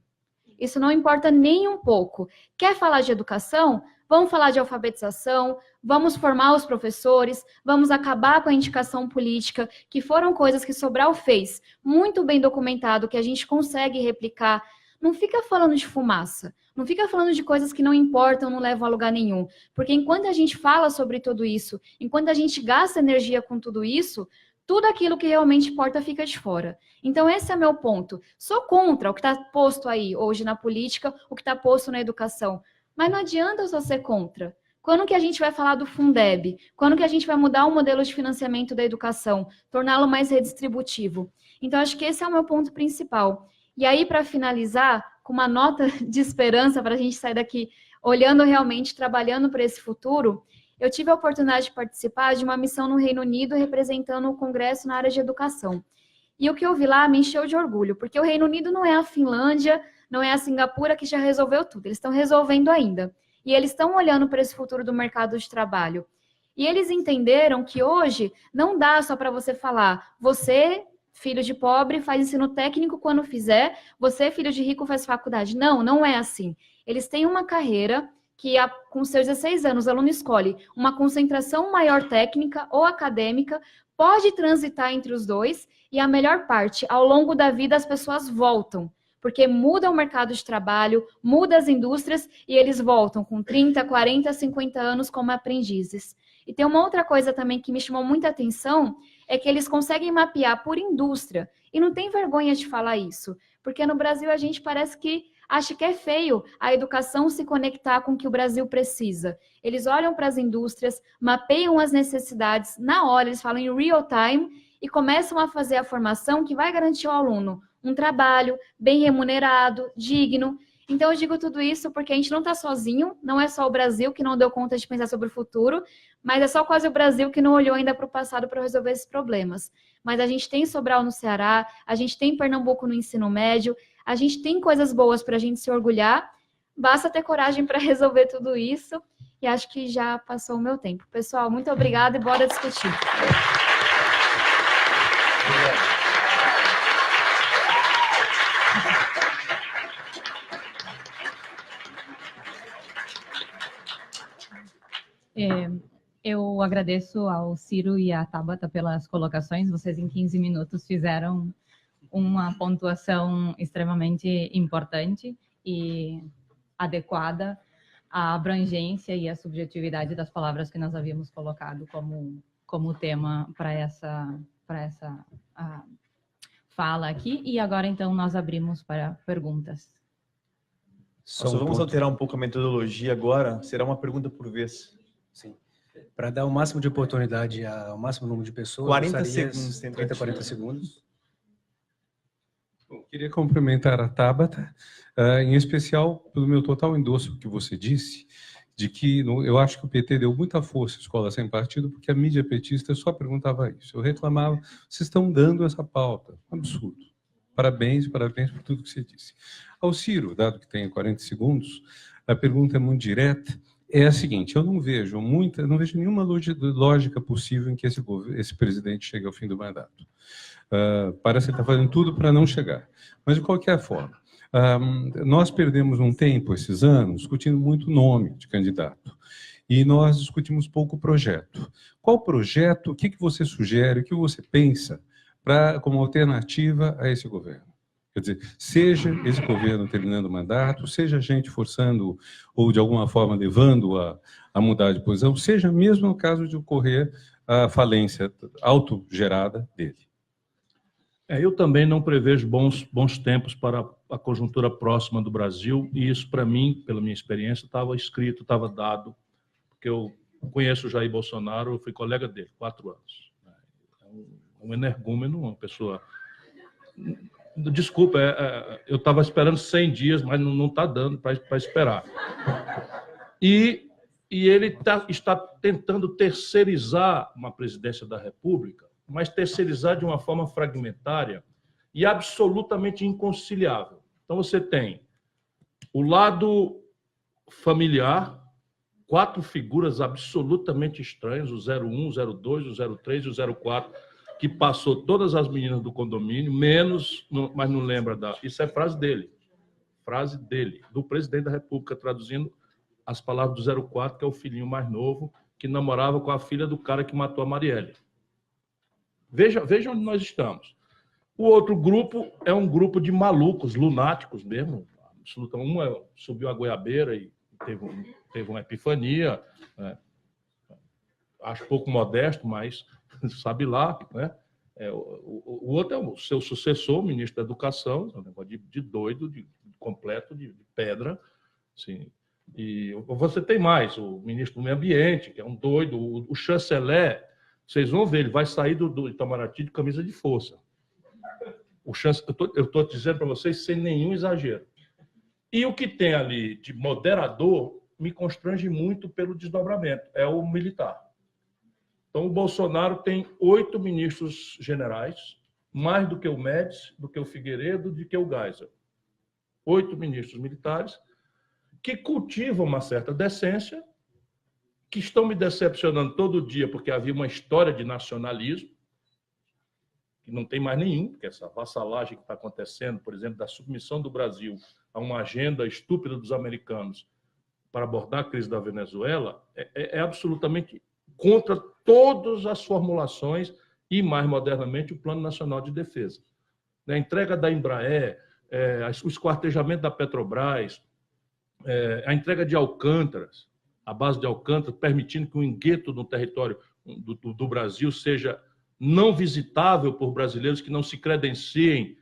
Isso não importa nem um pouco. Quer falar de educação? Vamos falar de alfabetização, vamos formar os professores, vamos acabar com a indicação política, que foram coisas que Sobral fez, muito bem documentado, que a gente consegue replicar. Não fica falando de fumaça, não fica falando de coisas que não importam, não levam a lugar nenhum. Porque enquanto a gente fala sobre tudo isso, enquanto a gente gasta energia com tudo isso, tudo aquilo que realmente importa fica de fora. Então, esse é meu ponto. Sou contra o que está posto aí hoje na política, o que está posto na educação. Mas não adianta só ser contra. Quando que a gente vai falar do Fundeb? Quando que a gente vai mudar o modelo de financiamento da educação? Torná-lo mais redistributivo? Então, acho que esse é o meu ponto principal. E aí, para finalizar, com uma nota de esperança para a gente sair daqui olhando realmente, trabalhando para esse futuro, eu tive a oportunidade de participar de uma missão no Reino Unido representando o Congresso na área de educação. E o que eu vi lá me encheu de orgulho, porque o Reino Unido não é a Finlândia, não é a Singapura que já resolveu tudo. Eles estão resolvendo ainda. E eles estão olhando para esse futuro do mercado de trabalho. E eles entenderam que hoje não dá só para você falar, você, filho de pobre, faz ensino técnico quando fizer, você, filho de rico, faz faculdade. Não, não é assim. Eles têm uma carreira que, com seus 16 anos, o aluno escolhe uma concentração maior técnica ou acadêmica, pode transitar entre os dois, e a melhor parte, ao longo da vida, as pessoas voltam. Porque muda o mercado de trabalho, muda as indústrias e eles voltam com 30, 40, 50 anos como aprendizes. E tem uma outra coisa também que me chamou muita atenção, é que eles conseguem mapear por indústria. E não tem vergonha de falar isso, porque no Brasil a gente parece que acha que é feio a educação se conectar com o que o Brasil precisa. Eles olham para as indústrias, mapeiam as necessidades na hora, eles falam em real time e começam a fazer a formação que vai garantir ao aluno um trabalho bem remunerado, digno. Então, eu digo tudo isso porque a gente não está sozinho, não é só o Brasil que não deu conta de pensar sobre o futuro, mas é só quase o Brasil que não olhou ainda para o passado para resolver esses problemas. Mas a gente tem Sobral no Ceará, a gente tem Pernambuco no ensino médio, a gente tem coisas boas para a gente se orgulhar, basta ter coragem para resolver tudo isso, e acho que já passou o meu tempo. Pessoal, muito obrigada e bora discutir. Eu agradeço ao Ciro e à Tabata pelas colocações. Vocês, em 15 minutos, fizeram uma pontuação extremamente importante e adequada à abrangência e à subjetividade das palavras que nós havíamos colocado como tema para essa fala aqui. E agora, então, nós abrimos para perguntas. Só vamos alterar um pouco a metodologia agora. Será uma pergunta por vez. Sim. Para dar o máximo de oportunidade ao máximo número de pessoas. 40 segundos. 30, 40 segundos. Bom, queria cumprimentar a Tabata, em especial pelo meu total endosso que você disse, de que eu acho que o PT deu muita força à escola sem partido, porque a mídia petista só perguntava isso. Eu reclamava, vocês estão dando essa pauta. Absurdo. Parabéns, parabéns por tudo que você disse. Ao Ciro, dado que tem 40 segundos, a pergunta é muito direta. É a seguinte, eu não vejo nenhuma lógica possível em que esse presidente chegue ao fim do mandato. parece que está fazendo tudo para não chegar. Mas, de qualquer forma, nós perdemos um tempo, esses anos, discutindo muito nome de candidato. E nós discutimos pouco projeto. Qual projeto, o que você sugere, o que você pensa como alternativa a esse governo? Quer dizer, seja esse governo terminando o mandato, seja a gente forçando ou, de alguma forma, levando a mudar de posição, seja mesmo no caso de ocorrer a falência autogerada dele. Eu também não prevejo bons tempos para a conjuntura próxima do Brasil, e isso, para mim, pela minha experiência, estava escrito, estava dado, porque eu conheço o Jair Bolsonaro, eu fui colega dele, 4 anos. É um energúmeno, uma pessoa... Desculpa, eu estava esperando 100 dias, mas não está dando para esperar. E ele está tentando terceirizar uma presidência da República, mas terceirizar de uma forma fragmentária e absolutamente inconciliável. Então, você tem o lado familiar, 4 figuras absolutamente estranhas, o 01, o 02, o 03 e o 04, que passou todas as meninas do condomínio, mas não lembra da... Isso é frase dele, do presidente da República, traduzindo as palavras do 04, que é o filhinho mais novo, que namorava com a filha do cara que matou a Marielle. Veja onde nós estamos. O outro grupo é um grupo de malucos, lunáticos mesmo. Um subiu a goiabeira e teve uma epifania, né? Acho pouco modesto, mas sabe lá, né? O outro é o seu sucessor, o ministro da Educação, um negócio de doido, completo, de pedra. Assim. E você tem mais, o ministro do Meio Ambiente, que é um doido, o chanceler, vocês vão ver, ele vai sair do Itamaraty de camisa de força. Eu estou dizendo para vocês sem nenhum exagero. E o que tem ali de moderador me constrange muito pelo desdobramento, é o militar. Então, o Bolsonaro tem 8 ministros generais, mais do que o Médici, do que o Figueiredo, do que o Geisel. 8 ministros militares que cultivam uma certa decência, que estão me decepcionando todo dia, porque havia uma história de nacionalismo, que não tem mais nenhum, porque essa vassalagem que está acontecendo, por exemplo, da submissão do Brasil a uma agenda estúpida dos americanos para abordar a crise da Venezuela, é absolutamente contra todas as formulações e, mais modernamente, o Plano Nacional de Defesa. A entrega da Embraer, o esquartejamento da Petrobras, a entrega de Alcântaras, a base de Alcântara, permitindo que o engueto no território do Brasil seja não visitável por brasileiros que não se credenciem,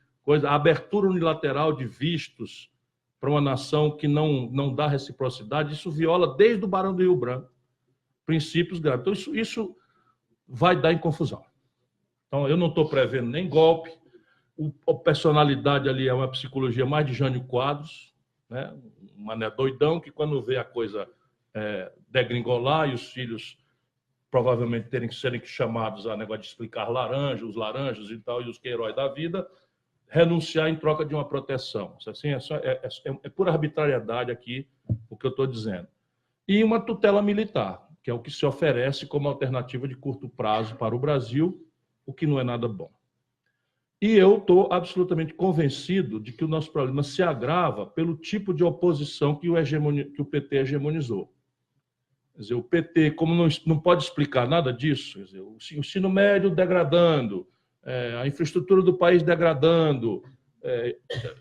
a abertura unilateral de vistos para uma nação que não dá reciprocidade, isso viola desde o Barão do Rio Branco princípios graves. Então, isso vai dar em confusão. Então, eu não estou prevendo nem golpe, a personalidade ali é uma psicologia mais de Jânio Quadros, né? Um mané doidão que, quando vê a coisa degringolar e os filhos provavelmente serem chamados a negócio de explicar os laranjas e tal, e os Queiroz da vida, renunciar em troca de uma proteção. Assim, é pura arbitrariedade aqui o que eu estou dizendo. E uma tutela militar, que é o que se oferece como alternativa de curto prazo para o Brasil, o que não é nada bom. E eu estou absolutamente convencido de que o nosso problema se agrava pelo tipo de oposição que o PT hegemonizou. Quer dizer, o PT, como não pode explicar nada disso, quer dizer, o ensino médio degradando, a infraestrutura do país degradando,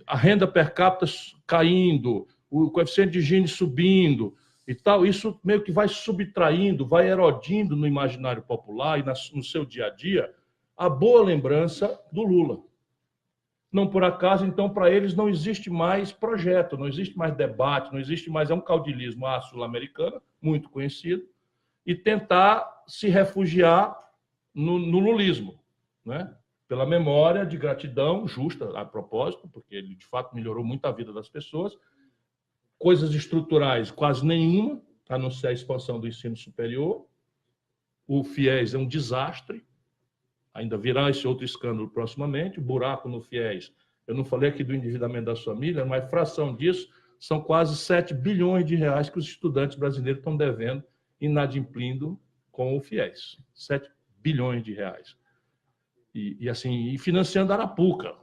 a renda per capita caindo, o coeficiente de Gini subindo e tal, isso meio que vai subtraindo, vai erodindo no imaginário popular e no seu dia a dia a boa lembrança do Lula. Não por acaso, então, para eles não existe mais projeto, não existe mais debate, não existe mais... É um caudilismo à sul-americana, muito conhecido, e tentar se refugiar no lulismo, né? Pela memória de gratidão justa, a propósito, porque ele, de fato, melhorou muito a vida das pessoas. Coisas estruturais, quase nenhuma, a não ser a expansão do ensino superior. O FIES é um desastre, ainda virá esse outro escândalo proximamente, o buraco no FIES. Eu não falei aqui do endividamento das famílias, mas fração disso são quase 7 bilhões de reais que os estudantes brasileiros estão devendo, inadimplindo com o FIES. 7 bilhões de reais. e financiando Arapucas,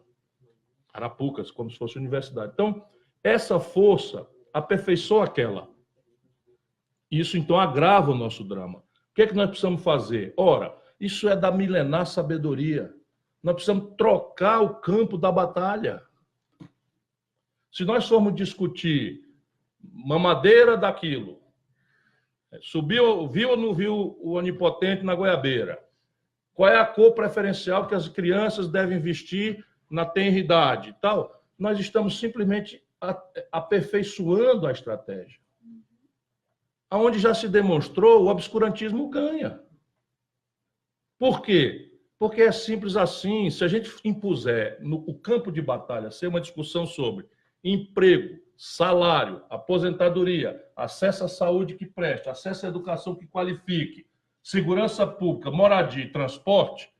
como se fosse universidade. Então, essa força aperfeiçoa aquela. Isso, então, agrava o nosso drama. O que é que nós precisamos fazer? Ora, isso é da milenar sabedoria. Nós precisamos trocar o campo da batalha. Se nós formos discutir mamadeira daquilo, viu ou não viu o onipotente na goiabeira? Qual é a cor preferencial que as crianças devem vestir na tenridade e tal? Nós estamos simplesmente aperfeiçoando a estratégia. Aonde já se demonstrou, o obscurantismo ganha. Por quê? Porque é simples assim. Se a gente impuser o campo de batalha ser uma discussão sobre emprego, salário, aposentadoria, acesso à saúde que preste, acesso à educação que qualifique, segurança pública, moradia e transporte,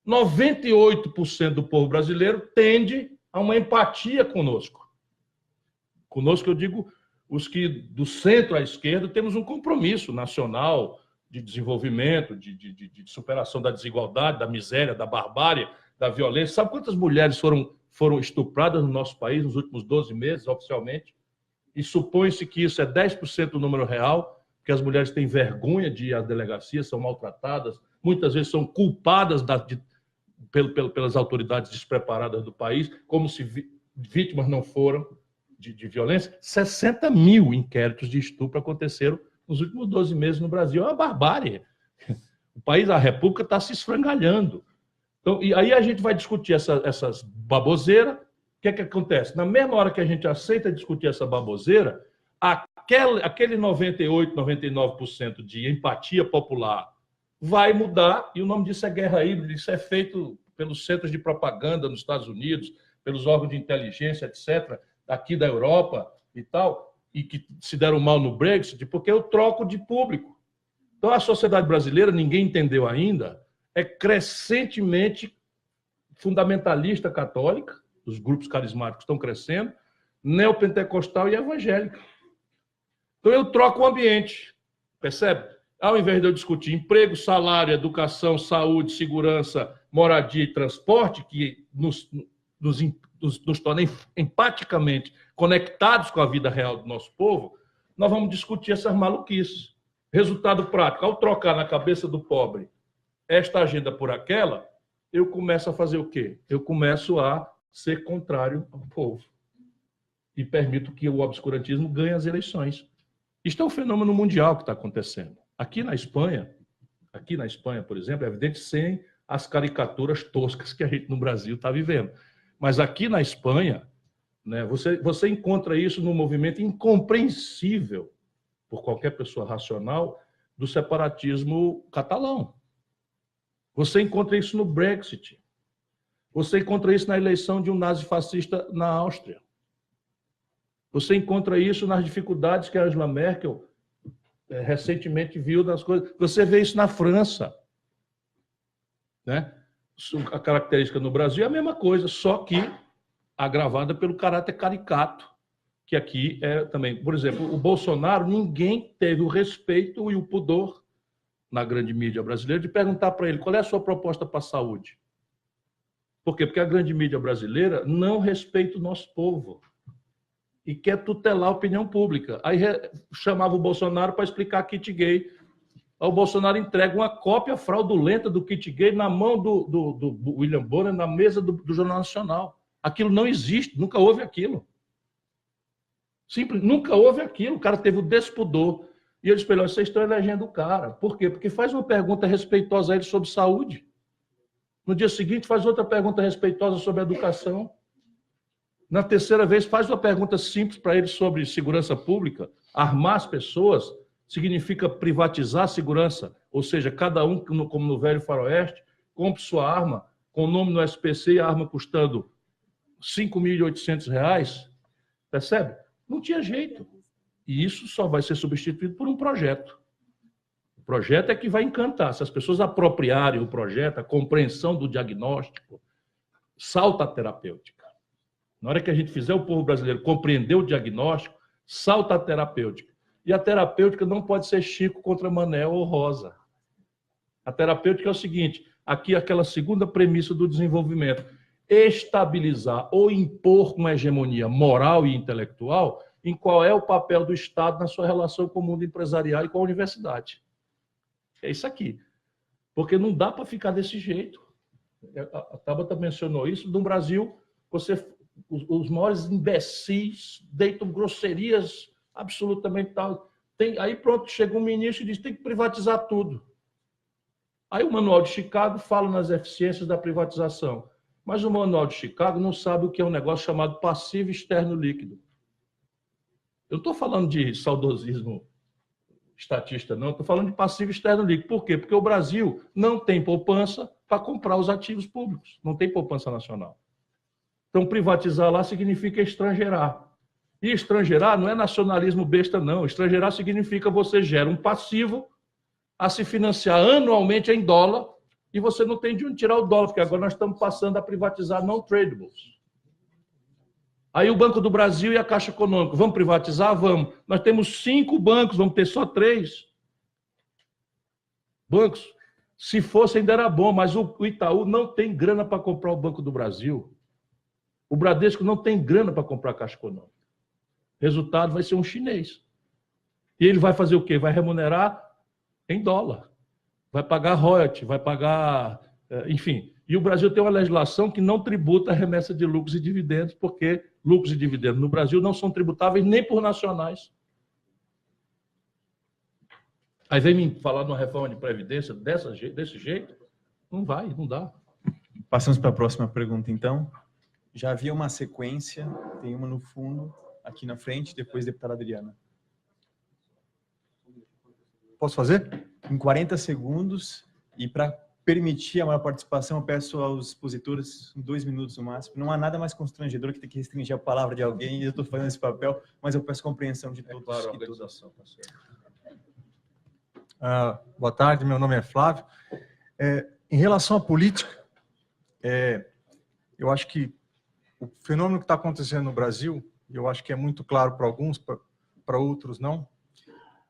98% do povo brasileiro tende a uma empatia conosco. Conosco, eu digo, os que do centro à esquerda temos um compromisso nacional de desenvolvimento, de superação da desigualdade, da miséria, da barbárie, da violência. Sabe quantas mulheres foram estupradas no nosso país nos últimos 12 meses, oficialmente? E supõe-se que isso é 10% do número real, porque as mulheres têm vergonha de ir às delegacias, são maltratadas, muitas vezes são culpadas pelas autoridades despreparadas do país, como se vítimas não foram de violência. 60 mil inquéritos de estupro aconteceram nos últimos 12 meses no Brasil. É uma barbárie. O país, a República, está se esfrangalhando. Então, e aí a gente vai discutir essas baboseiras. O que é que acontece? Na mesma hora que a gente aceita discutir essa baboseira, aquele 98%, 99% de empatia popular vai mudar, e o nome disso é guerra híbrida. Isso é feito pelos centros de propaganda nos Estados Unidos, pelos órgãos de inteligência, etc., aqui da Europa e tal, e que se deram mal no Brexit, porque eu troco de público. Então, a sociedade brasileira, ninguém entendeu ainda, é crescentemente fundamentalista católica, os grupos carismáticos estão crescendo, neopentecostal e evangélica. Então, eu troco o ambiente, percebe? Ao invés de eu discutir emprego, salário, educação, saúde, segurança, moradia e transporte, que nos torna empaticamente conectados com a vida real do nosso povo, nós vamos discutir essas maluquices. Resultado prático, ao trocar na cabeça do pobre esta agenda por aquela, eu começo a fazer o quê? Eu começo a ser contrário ao povo. E permito que o obscurantismo ganhe as eleições. Isto é um fenômeno mundial que está acontecendo. Aqui na Espanha, por exemplo, é evidente sem as caricaturas toscas que a gente no Brasil está vivendo. Mas aqui na Espanha, né, você encontra isso num movimento incompreensível por qualquer pessoa racional do separatismo catalão. Você encontra isso no Brexit. Você encontra isso na eleição de um nazifascista na Áustria. Você encontra isso nas dificuldades que a Angela Merkel recentemente viu nas coisas. Você vê isso na França, né? A característica no Brasil é a mesma coisa, só que agravada pelo caráter caricato, que aqui é também. Por exemplo, o Bolsonaro, ninguém teve o respeito e o pudor na grande mídia brasileira de perguntar para ele qual é a sua proposta para a saúde. Por quê? Porque a grande mídia brasileira não respeita o nosso povo e quer tutelar a opinião pública. Aí chamava o Bolsonaro para explicar kit gay. O Bolsonaro entrega uma cópia fraudulenta do kit gay na mão do William Bonner, na mesa do Jornal Nacional. Aquilo não existe, nunca houve aquilo. Simples, nunca houve aquilo. O cara teve o despudor. E ele espelhou, vocês estão elegendo o cara. Por quê? Porque faz uma pergunta respeitosa a ele sobre saúde. No dia seguinte, faz outra pergunta respeitosa sobre educação. Na terceira vez, faz uma pergunta simples para ele sobre segurança pública. Armar as pessoas significa privatizar a segurança, ou seja, cada um, como no velho faroeste, compre sua arma, com o nome no SPC e a arma custando R$ 5.800, percebe? Não tinha jeito. E isso só vai ser substituído por um projeto. O projeto é que vai encantar. Se as pessoas apropriarem o projeto, a compreensão do diagnóstico, salta a terapêutica. Na hora que a gente fizer o povo brasileiro compreender o diagnóstico, salta a terapêutica. E a terapêutica não pode ser Chico contra Manel ou Rosa. A terapêutica é o seguinte, aqui aquela segunda premissa do desenvolvimento: estabilizar ou impor uma hegemonia moral e intelectual em qual é o papel do Estado na sua relação com o mundo empresarial e com a universidade. É isso aqui. Porque não dá para ficar desse jeito. A Tabata mencionou isso. No Brasil, os maiores imbecis deitam grosserias absolutamente tal. Aí pronto, chega um ministro e diz: tem que privatizar tudo. Aí o Manual de Chicago fala nas eficiências da privatização. Mas o Manual de Chicago não sabe o que é um negócio chamado passivo externo líquido. Eu estou falando de saudosismo estatista, não. Estou falando de passivo externo líquido. Por quê? Porque o Brasil não tem poupança para comprar os ativos públicos. Não tem poupança nacional. Então, privatizar lá significa estrangeirar. E estrangeirar não é nacionalismo besta, não. Estrangeirar significa você gera um passivo a se financiar anualmente em dólar e você não tem de onde tirar o dólar, porque agora nós estamos passando a privatizar non-tradables. Aí o Banco do Brasil e a Caixa Econômica, vamos privatizar? Vamos. Nós temos 5 bancos, vamos ter só 3 bancos. Se fosse ainda era bom, mas o Itaú não tem grana para comprar o Banco do Brasil. O Bradesco não tem grana para comprar a Caixa Econômica. Resultado vai ser um chinês. E ele vai fazer o quê? Vai remunerar em dólar. Vai pagar royalty, vai pagar... Enfim. E o Brasil tem uma legislação que não tributa a remessa de lucros e dividendos, porque lucros e dividendos no Brasil não são tributáveis nem por nacionais. Aí vem me falar de uma reforma de previdência desse jeito? Não vai, não dá. Passamos para a próxima pergunta, então. Já havia uma sequência, tem uma no fundo, aqui na frente, depois a deputada Adriana. Posso fazer? Em 40 segundos, e para permitir a maior participação, eu peço aos expositores 2 minutos no máximo. Não há nada mais constrangedor que ter que restringir a palavra de alguém, e eu estou fazendo esse papel, mas eu peço compreensão de todos. Claro, a organização, tá certo. Boa tarde, meu nome é Flávio. Em relação à política, eu acho que o fenômeno que está acontecendo no Brasil, eu acho que é muito claro para alguns, para outros não.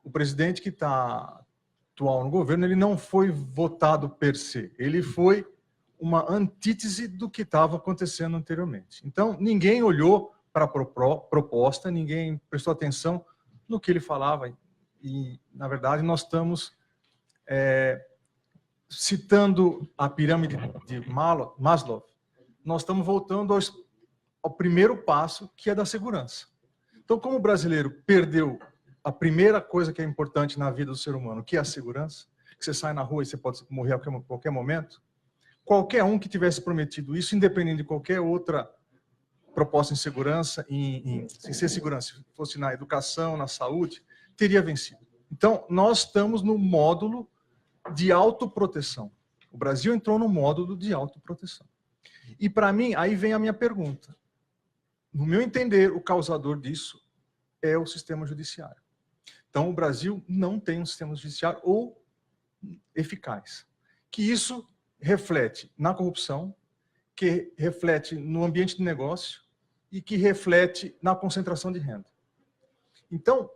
O presidente que está atual no governo, ele não foi votado per se, ele foi uma antítese do que estava acontecendo anteriormente. Então, ninguém olhou para a proposta, ninguém prestou atenção no que ele falava. E, na verdade, nós estamos citando a pirâmide de Maslow, nós estamos voltando ao primeiro passo, que é da segurança. Então, como o brasileiro perdeu a primeira coisa que é importante na vida do ser humano, que é a segurança, que você sai na rua e você pode morrer a qualquer momento, qualquer um que tivesse prometido isso, independente de qualquer outra proposta em segurança, em ser segurança, se fosse na educação, na saúde, teria vencido. Então, nós estamos no módulo de autoproteção. O Brasil entrou no módulo de autoproteção. E, para mim, aí vem a minha pergunta. No meu entender, o causador disso é o sistema judiciário. Então, o Brasil não tem um sistema judiciário ou eficaz. Que isso reflete na corrupção, que reflete no ambiente de negócio e que reflete na concentração de renda. Então,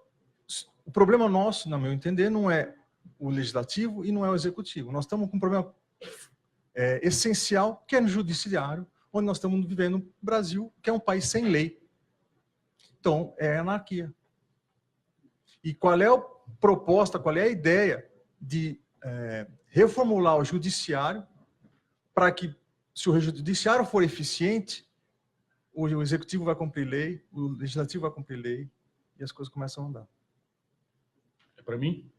o problema nosso, no meu entender, não é o legislativo e não é o executivo. Nós estamos com um problema essencial, que é no judiciário, onde nós estamos vivendo no Brasil, que é um país sem lei. Então, é anarquia. E qual é a proposta, qual é a ideia de reformular o judiciário para que, se o judiciário for eficiente, o executivo vai cumprir lei, o legislativo vai cumprir lei e as coisas começam a andar. É para mim?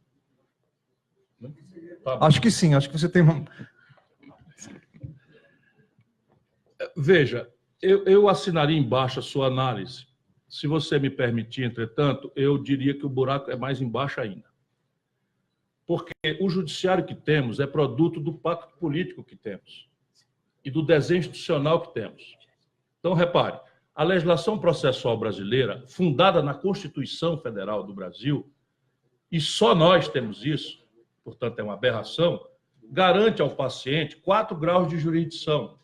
Tá, acho que sim, acho que você tem uma... Veja, eu assinaria embaixo a sua análise. Se você me permitir, entretanto, eu diria que o buraco é mais embaixo ainda. Porque o judiciário que temos é produto do pacto político que temos e do desenho institucional que temos. Então, repare, a legislação processual brasileira, fundada na Constituição Federal do Brasil, e só nós temos isso, portanto é uma aberração, garante ao paciente 4 graus de jurisdição.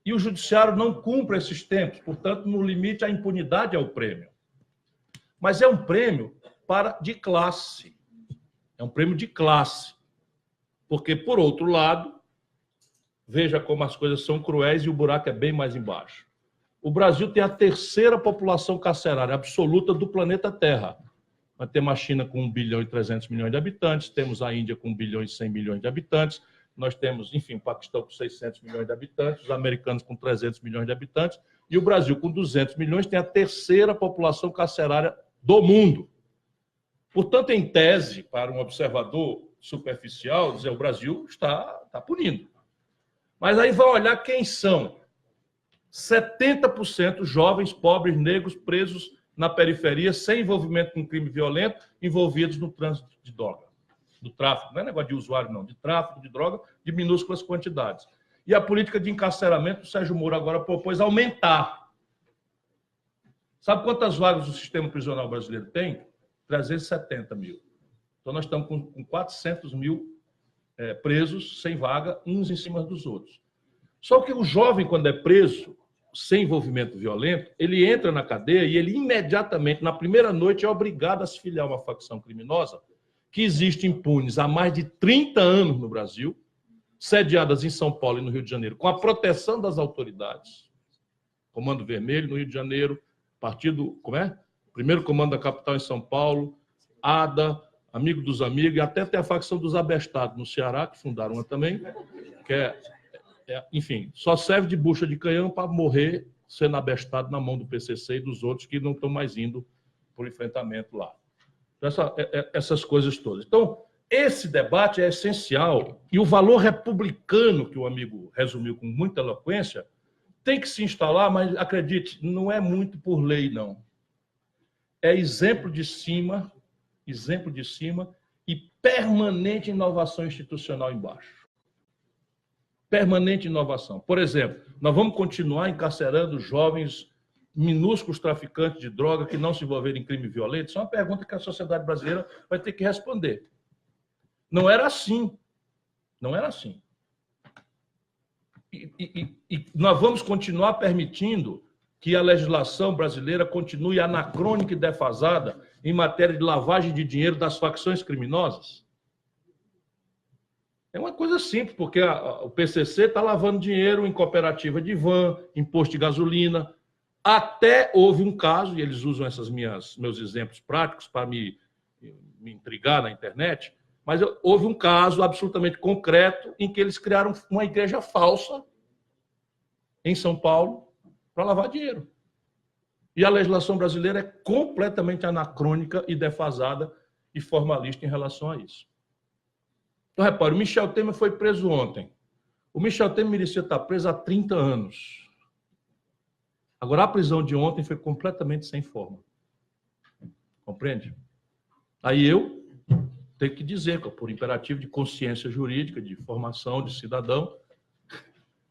E o judiciário não cumpre esses tempos, portanto, no limite, a impunidade é o prêmio. Mas é um prêmio de classe. É um prêmio de classe. Porque, por outro lado, veja como as coisas são cruéis e o buraco é bem mais embaixo. O Brasil tem a terceira população carcerária absoluta do planeta Terra. Nós temos a China com 1 bilhão e 300 milhões de habitantes, temos a Índia com 1 bilhão e 100 milhões de habitantes, nós temos, enfim, o Paquistão com 600 milhões de habitantes, os americanos com 300 milhões de habitantes, e o Brasil com 200 milhões tem a terceira população carcerária do mundo. Portanto, em tese, para um observador superficial, dizer o Brasil está punindo. Mas aí vai olhar quem são. 70% jovens, pobres, negros, presos na periferia, sem envolvimento com crime violento, envolvidos no trânsito de droga, do tráfico. Não é negócio de usuário, não, de tráfico de droga, de minúsculas quantidades. E a política de encarceramento, o Sérgio Moro agora propôs aumentar. Sabe quantas vagas o sistema prisional brasileiro tem? 370 mil. Então, nós estamos com 400 mil presos sem vaga, uns em cima dos outros. Só que o jovem, quando é preso, sem envolvimento violento, ele entra na cadeia e ele imediatamente, na primeira noite, é obrigado a se filiar a uma facção criminosa que existe impunes há mais de 30 anos no Brasil, sediadas em São Paulo e no Rio de Janeiro, com a proteção das autoridades. Comando Vermelho no Rio de Janeiro, partido, Primeiro Comando da Capital em São Paulo, ADA, Amigo dos Amigos, e até tem a facção dos Abestados no Ceará, que fundaram uma também, que enfim, só serve de bucha de canhão para morrer sendo abestado na mão do PCC e dos outros que não estão mais indo para o enfrentamento lá. Essas coisas todas. Então, esse debate é essencial e o valor republicano, que o amigo resumiu com muita eloquência, tem que se instalar, mas, acredite, não é muito por lei, não. É exemplo de cima e permanente inovação institucional embaixo. Permanente inovação. Por exemplo, nós vamos continuar encarcerando jovens minúsculos traficantes de droga que não se envolveram em crime violento? Isso é uma pergunta que a sociedade brasileira vai ter que responder. Não era assim. Não era assim. E nós vamos continuar permitindo que a legislação brasileira continue anacrônica e defasada em matéria de lavagem de dinheiro das facções criminosas? É uma coisa simples, porque o PCC está lavando dinheiro em cooperativa de van, em posto de gasolina. Até houve um caso, e eles usam meus exemplos práticos para me intrigar na internet, mas houve um caso absolutamente concreto em que eles criaram uma igreja falsa em São Paulo para lavar dinheiro. E a legislação brasileira é completamente anacrônica e defasada e formalista em relação a isso. Então, repare, o Michel Temer foi preso ontem. O Michel Temer merecia estar preso há 30 anos. Agora, a prisão de ontem foi completamente sem forma. Compreende? Aí eu tenho que dizer, por imperativo de consciência jurídica, de formação de cidadão,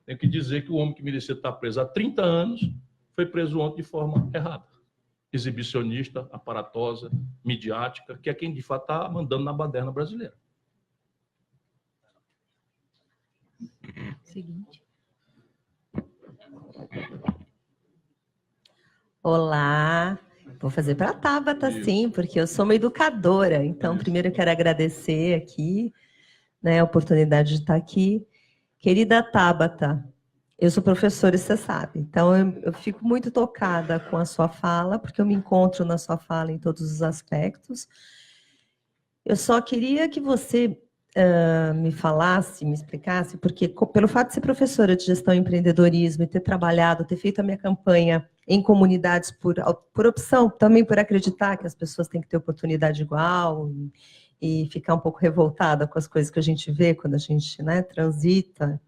tenho que dizer que o homem que merecia estar preso há 30 anos foi preso ontem de forma errada. Exibicionista, aparatosa, midiática, que é quem de fato está mandando na baderna brasileira. Seguinte. Olá, vou fazer para a Tabata, sim, porque eu sou uma educadora. Então, primeiro eu quero agradecer aqui, né, a oportunidade de estar aqui. Querida Tabata, eu sou professora e você sabe, então eu fico muito tocada com a sua fala, porque eu me encontro na sua fala em todos os aspectos. Eu só queria que você me falasse, me explicasse, porque pelo fato de ser professora de gestão e empreendedorismo e ter trabalhado, ter feito a minha campanha em comunidades por opção, também por acreditar que as pessoas têm que ter oportunidade igual e ficar um pouco revoltada com as coisas que a gente vê quando a gente, né, transita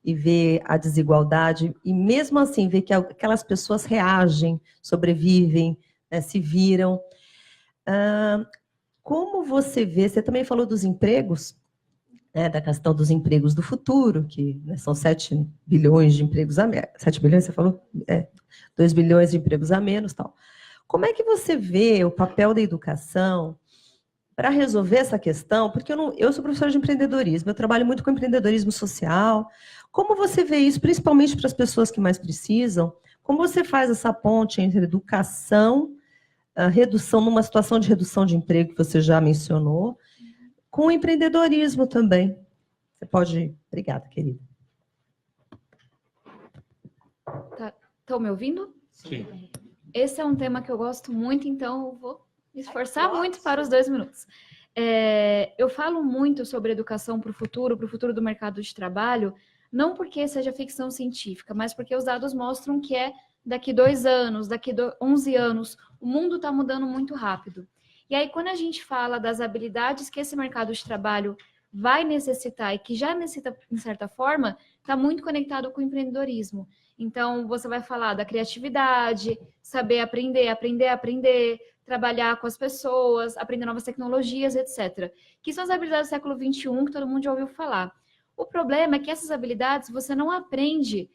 e vê a desigualdade, e mesmo assim ver que aquelas pessoas reagem, sobrevivem, né, se viram. Como você vê, você também falou dos empregos, né, da questão dos empregos do futuro, que, né, são 7 bilhões de empregos a menos. 7 bilhões, você falou? 2 bilhões de empregos a menos, tal. Como é que você vê o papel da educação para resolver essa questão? Porque eu sou professora de empreendedorismo, eu trabalho muito com empreendedorismo social. Como você vê isso, principalmente para as pessoas que mais precisam? Como você faz essa ponte entre educação, a redução, numa situação de redução de emprego que você já mencionou, com o empreendedorismo também? Você pode... Obrigada, querida. Estão me ouvindo? Sim. Esse é um tema que eu gosto muito, então eu vou me esforçar muito para os 2 minutos. Eu falo muito sobre educação para o futuro do mercado de trabalho, não porque seja ficção científica, mas porque os dados mostram que daqui 2 anos, daqui 11 anos, o mundo está mudando muito rápido. E aí, quando a gente fala das habilidades que esse mercado de trabalho vai necessitar e que já necessita, de certa forma, está muito conectado com o empreendedorismo. Então, você vai falar da criatividade, saber aprender, trabalhar com as pessoas, aprender novas tecnologias, etc. Que são as habilidades do século XXI que todo mundo já ouviu falar. O problema é que essas habilidades você não aprende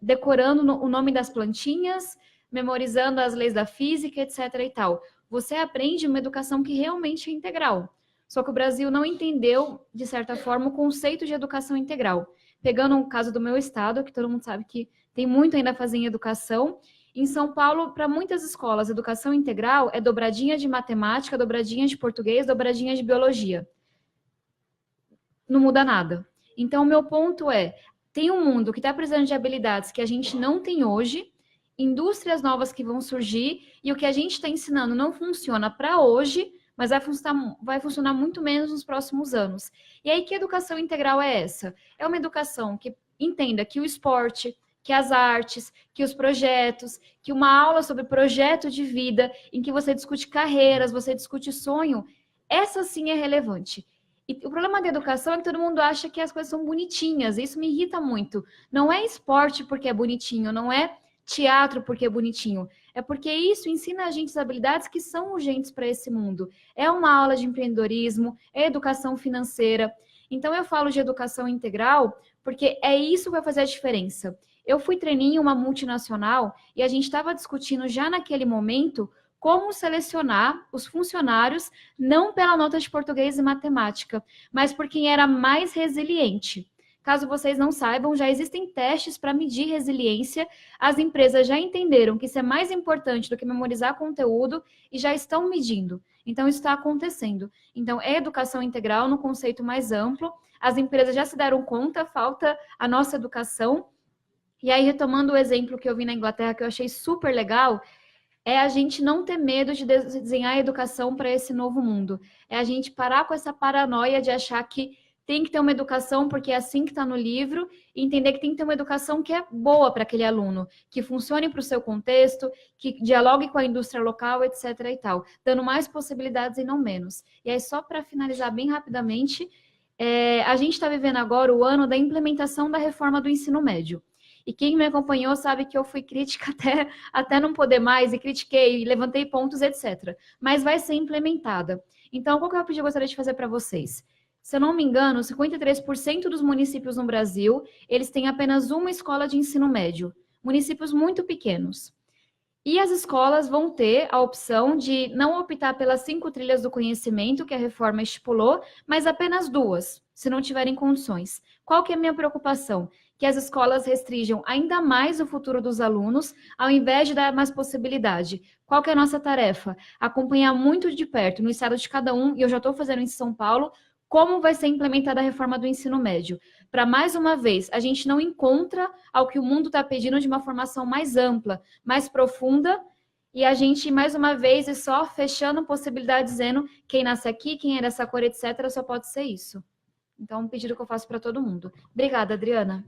decorando o nome das plantinhas, memorizando as leis da física, etc. e tal. Você aprende uma educação que realmente é integral. Só que o Brasil não entendeu, de certa forma, o conceito de educação integral. Pegando um caso do meu estado, que todo mundo sabe que tem muito ainda a fazer em educação, em São Paulo, para muitas escolas, educação integral é dobradinha de matemática, dobradinha de português, dobradinha de biologia. Não muda nada. Então, o meu ponto tem um mundo que está precisando de habilidades que a gente não tem hoje, indústrias novas que vão surgir, e o que a gente está ensinando não funciona para hoje, mas vai funcionar muito menos nos próximos anos. E aí, que educação integral é essa? É uma educação que entenda que o esporte, que as artes, que os projetos, que uma aula sobre projeto de vida, em que você discute carreiras, você discute sonho, essa sim é relevante. E o problema da educação é que todo mundo acha que as coisas são bonitinhas, e isso me irrita muito. Não é esporte porque é bonitinho, não é teatro porque é bonitinho. É porque isso ensina a gente as habilidades que são urgentes para esse mundo. É uma aula de empreendedorismo, é educação financeira. Então, eu falo de educação integral porque é isso que vai fazer a diferença. Eu fui treininho em uma multinacional e a gente estava discutindo já naquele momento como selecionar os funcionários não pela nota de português e matemática, mas por quem era mais resiliente. Caso vocês não saibam, já existem testes para medir resiliência. As empresas já entenderam que isso é mais importante do que memorizar conteúdo e já estão medindo. Então, isso está acontecendo. Então, é educação integral no conceito mais amplo. As empresas já se deram conta, falta a nossa educação. E aí, retomando o exemplo que eu vi na Inglaterra, que eu achei super legal, é a gente não ter medo de desenhar a educação para esse novo mundo. É a gente parar com essa paranoia de achar que tem que ter uma educação porque é assim que está no livro, e entender que tem que ter uma educação que é boa para aquele aluno, que funcione para o seu contexto, que dialogue com a indústria local, etc. e tal, dando mais possibilidades e não menos. E aí, só para finalizar bem rapidamente, a gente está vivendo agora o ano da implementação da reforma do ensino médio. E quem me acompanhou sabe que eu fui crítica até não poder mais, e critiquei, e levantei pontos, etc. Mas vai ser implementada. Então, qual que é o pedido que eu gostaria de fazer para vocês? Se eu não me engano, 53% dos municípios no Brasil, eles têm apenas uma escola de ensino médio. Municípios muito pequenos. E as escolas vão ter a opção de não optar pelas 5 trilhas do conhecimento que a reforma estipulou, mas apenas 2, se não tiverem condições. Qual que é a minha preocupação? Que as escolas restringam ainda mais o futuro dos alunos, ao invés de dar mais possibilidade. Qual que é a nossa tarefa? Acompanhar muito de perto, no estado de cada um, e eu já estou fazendo em São Paulo, como vai ser implementada a reforma do ensino médio. Para, mais uma vez, a gente não encontra ao que o mundo está pedindo de uma formação mais ampla, mais profunda, e a gente, mais uma vez, só fechando possibilidade, dizendo quem nasce aqui, quem é dessa cor, etc., só pode ser isso. Então, um pedido que eu faço para todo mundo. Obrigada, Adriana.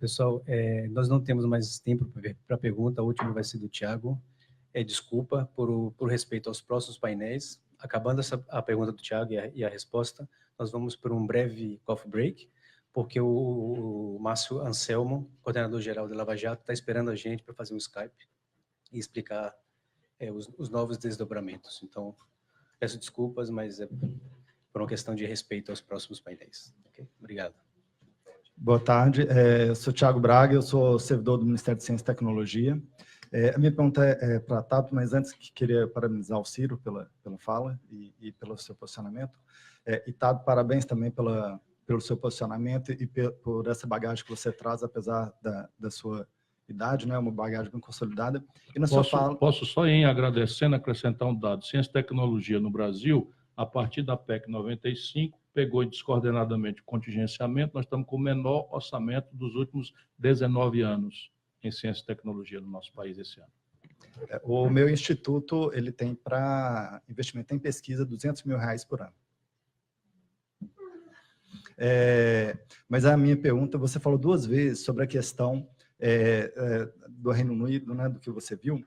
Pessoal, nós não temos mais tempo para pergunta. A última vai ser do Thiago. Desculpa por respeito aos próximos painéis. Acabando a pergunta do Thiago e a resposta, nós vamos para um breve coffee break, porque o Márcio Anselmo, coordenador-geral da Lava Jato, está esperando a gente para fazer um Skype e explicar os novos desdobramentos. Então, peço desculpas, mas é por uma questão de respeito aos próximos painéis. Okay? Obrigado. Boa tarde, eu sou Thiago Braga, eu sou servidor do Ministério de Ciência e Tecnologia. A minha pergunta é para a Tato, mas antes queria parabenizar o Ciro pela fala e pelo seu posicionamento. E Tato, parabéns também pelo seu posicionamento e por essa bagagem que você traz, apesar da sua idade, né, uma bagagem bem consolidada. E na sua fala... Posso só, em agradecendo, acrescentar um dado. Ciência e tecnologia no Brasil, a partir da PEC 95, pegou descoordenadamente o contingenciamento, nós estamos com o menor orçamento dos últimos 19 anos em ciência e tecnologia no nosso país esse ano. O meu instituto, ele tem para investimento em pesquisa R$200 mil por ano. Mas a minha pergunta, você falou 2 vezes sobre a questão do Reino Unido, né, do que você viu,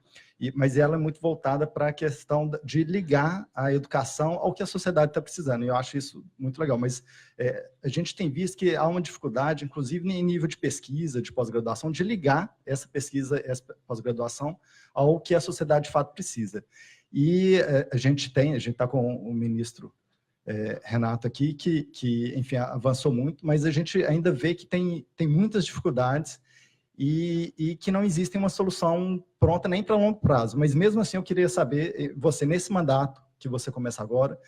mas ela é muito voltada para a questão de ligar a educação ao que a sociedade está precisando, e eu acho isso muito legal, mas a gente tem visto que há uma dificuldade, inclusive em nível de pesquisa, de pós-graduação, de ligar essa pesquisa, essa pós-graduação ao que a sociedade de fato precisa. E a gente está com o ministro Renato aqui, que enfim, avançou muito, mas a gente ainda vê que tem muitas dificuldades e que não existe uma solução pronta nem para longo prazo. Mas mesmo assim eu queria saber, você nesse mandato que você começa agora,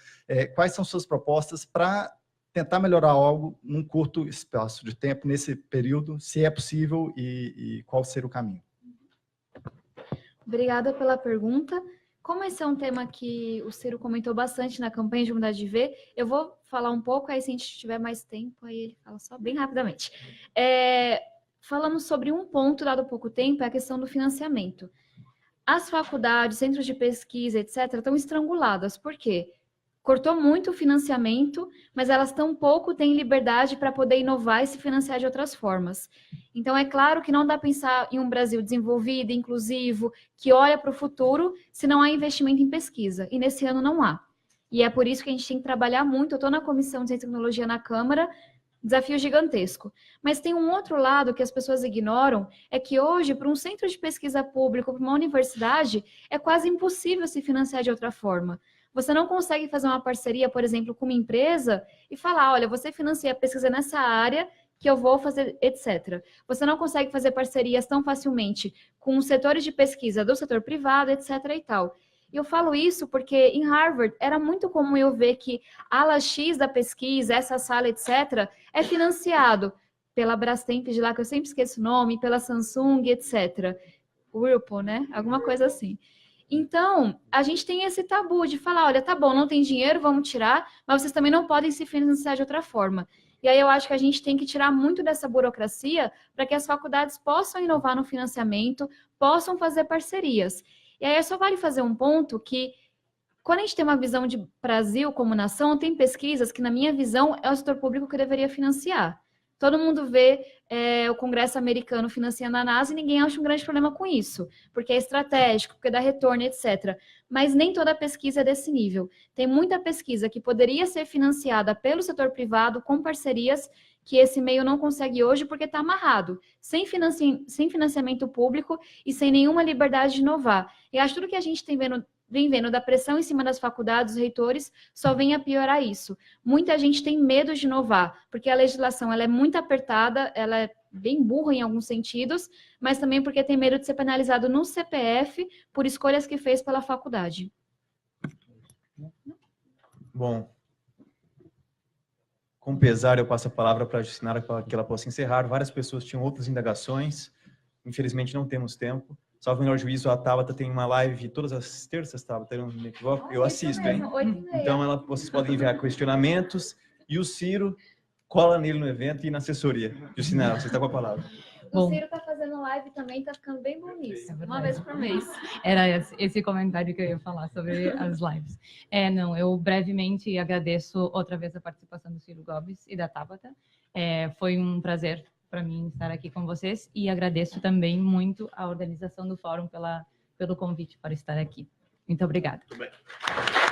quais são suas propostas para tentar melhorar algo num curto espaço de tempo, nesse período, se é possível e qual seria o caminho? Obrigada pela pergunta. Como esse é um tema que o Ciro comentou bastante na campanha de Mudar de Ver, eu vou falar um pouco, aí se a gente tiver mais tempo, aí ele fala só bem rapidamente. Falamos sobre um ponto dado há pouco tempo, é a questão do financiamento. As faculdades, centros de pesquisa, etc., estão estranguladas. Por quê? Cortou muito o financiamento, mas elas tampouco têm liberdade para poder inovar e se financiar de outras formas. Então, é claro que não dá para pensar em um Brasil desenvolvido, inclusivo, que olha para o futuro, se não há investimento em pesquisa. E nesse ano não há. E é por isso que a gente tem que trabalhar muito. Eu estou na Comissão de Ciência e Tecnologia na Câmara, desafio gigantesco. Mas tem um outro lado que as pessoas ignoram, é que hoje, para um centro de pesquisa público, para uma universidade, é quase impossível se financiar de outra forma. Você não consegue fazer uma parceria, por exemplo, com uma empresa e falar, olha, você financia a pesquisa nessa área que eu vou fazer, etc. Você não consegue fazer parcerias tão facilmente com os setores de pesquisa do setor privado, etc. e tal. E eu falo isso porque em Harvard era muito comum eu ver que a ala X da pesquisa, essa sala, etc., é financiado pela Brastemp de lá, que eu sempre esqueço o nome, pela Samsung, etc. Whirlpool, né? Alguma coisa assim. Então, a gente tem esse tabu de falar, olha, tá bom, não tem dinheiro, vamos tirar, mas vocês também não podem se financiar de outra forma. E aí eu acho que a gente tem que tirar muito dessa burocracia para que as faculdades possam inovar no financiamento, possam fazer parcerias. E aí só vale fazer um ponto que, quando a gente tem uma visão de Brasil como nação, tem pesquisas que, na minha visão, é o setor público que deveria financiar. Todo mundo vê o Congresso americano financiando a NASA e ninguém acha um grande problema com isso, porque é estratégico, porque dá retorno, etc. Mas nem toda pesquisa é desse nível. Tem muita pesquisa que poderia ser financiada pelo setor privado com parcerias que esse meio não consegue hoje porque está amarrado, sem financiamento público e sem nenhuma liberdade de inovar. E acho que tudo que a gente vem vendo da pressão em cima das faculdades, dos reitores, só vem a piorar isso. Muita gente tem medo de inovar, porque a legislação ela é muito apertada, ela é bem burra em alguns sentidos, mas também porque tem medo de ser penalizado no CPF por escolhas que fez pela faculdade. Bom, com pesar eu passo a palavra para a Jucinara para que ela possa encerrar. Várias pessoas tinham outras indagações, infelizmente não temos tempo. Salvo o melhor juízo, a Tabata tem uma live todas as terças, Tabata, eu não me equivoco, eu assisto, hein? Então vocês podem enviar questionamentos e o Ciro cola nele no evento e na assessoria. Jucinara, você está com a palavra. O Ciro está fazendo live também, está ficando bem bom nisso, uma vez por mês. Era esse comentário que eu ia falar sobre as lives. Eu brevemente agradeço outra vez a participação do Ciro Gomes e da Tabata. Foi um prazer para mim estar aqui com vocês e agradeço também muito a organização do fórum pelo convite para estar aqui. Muito obrigada. Muito bem.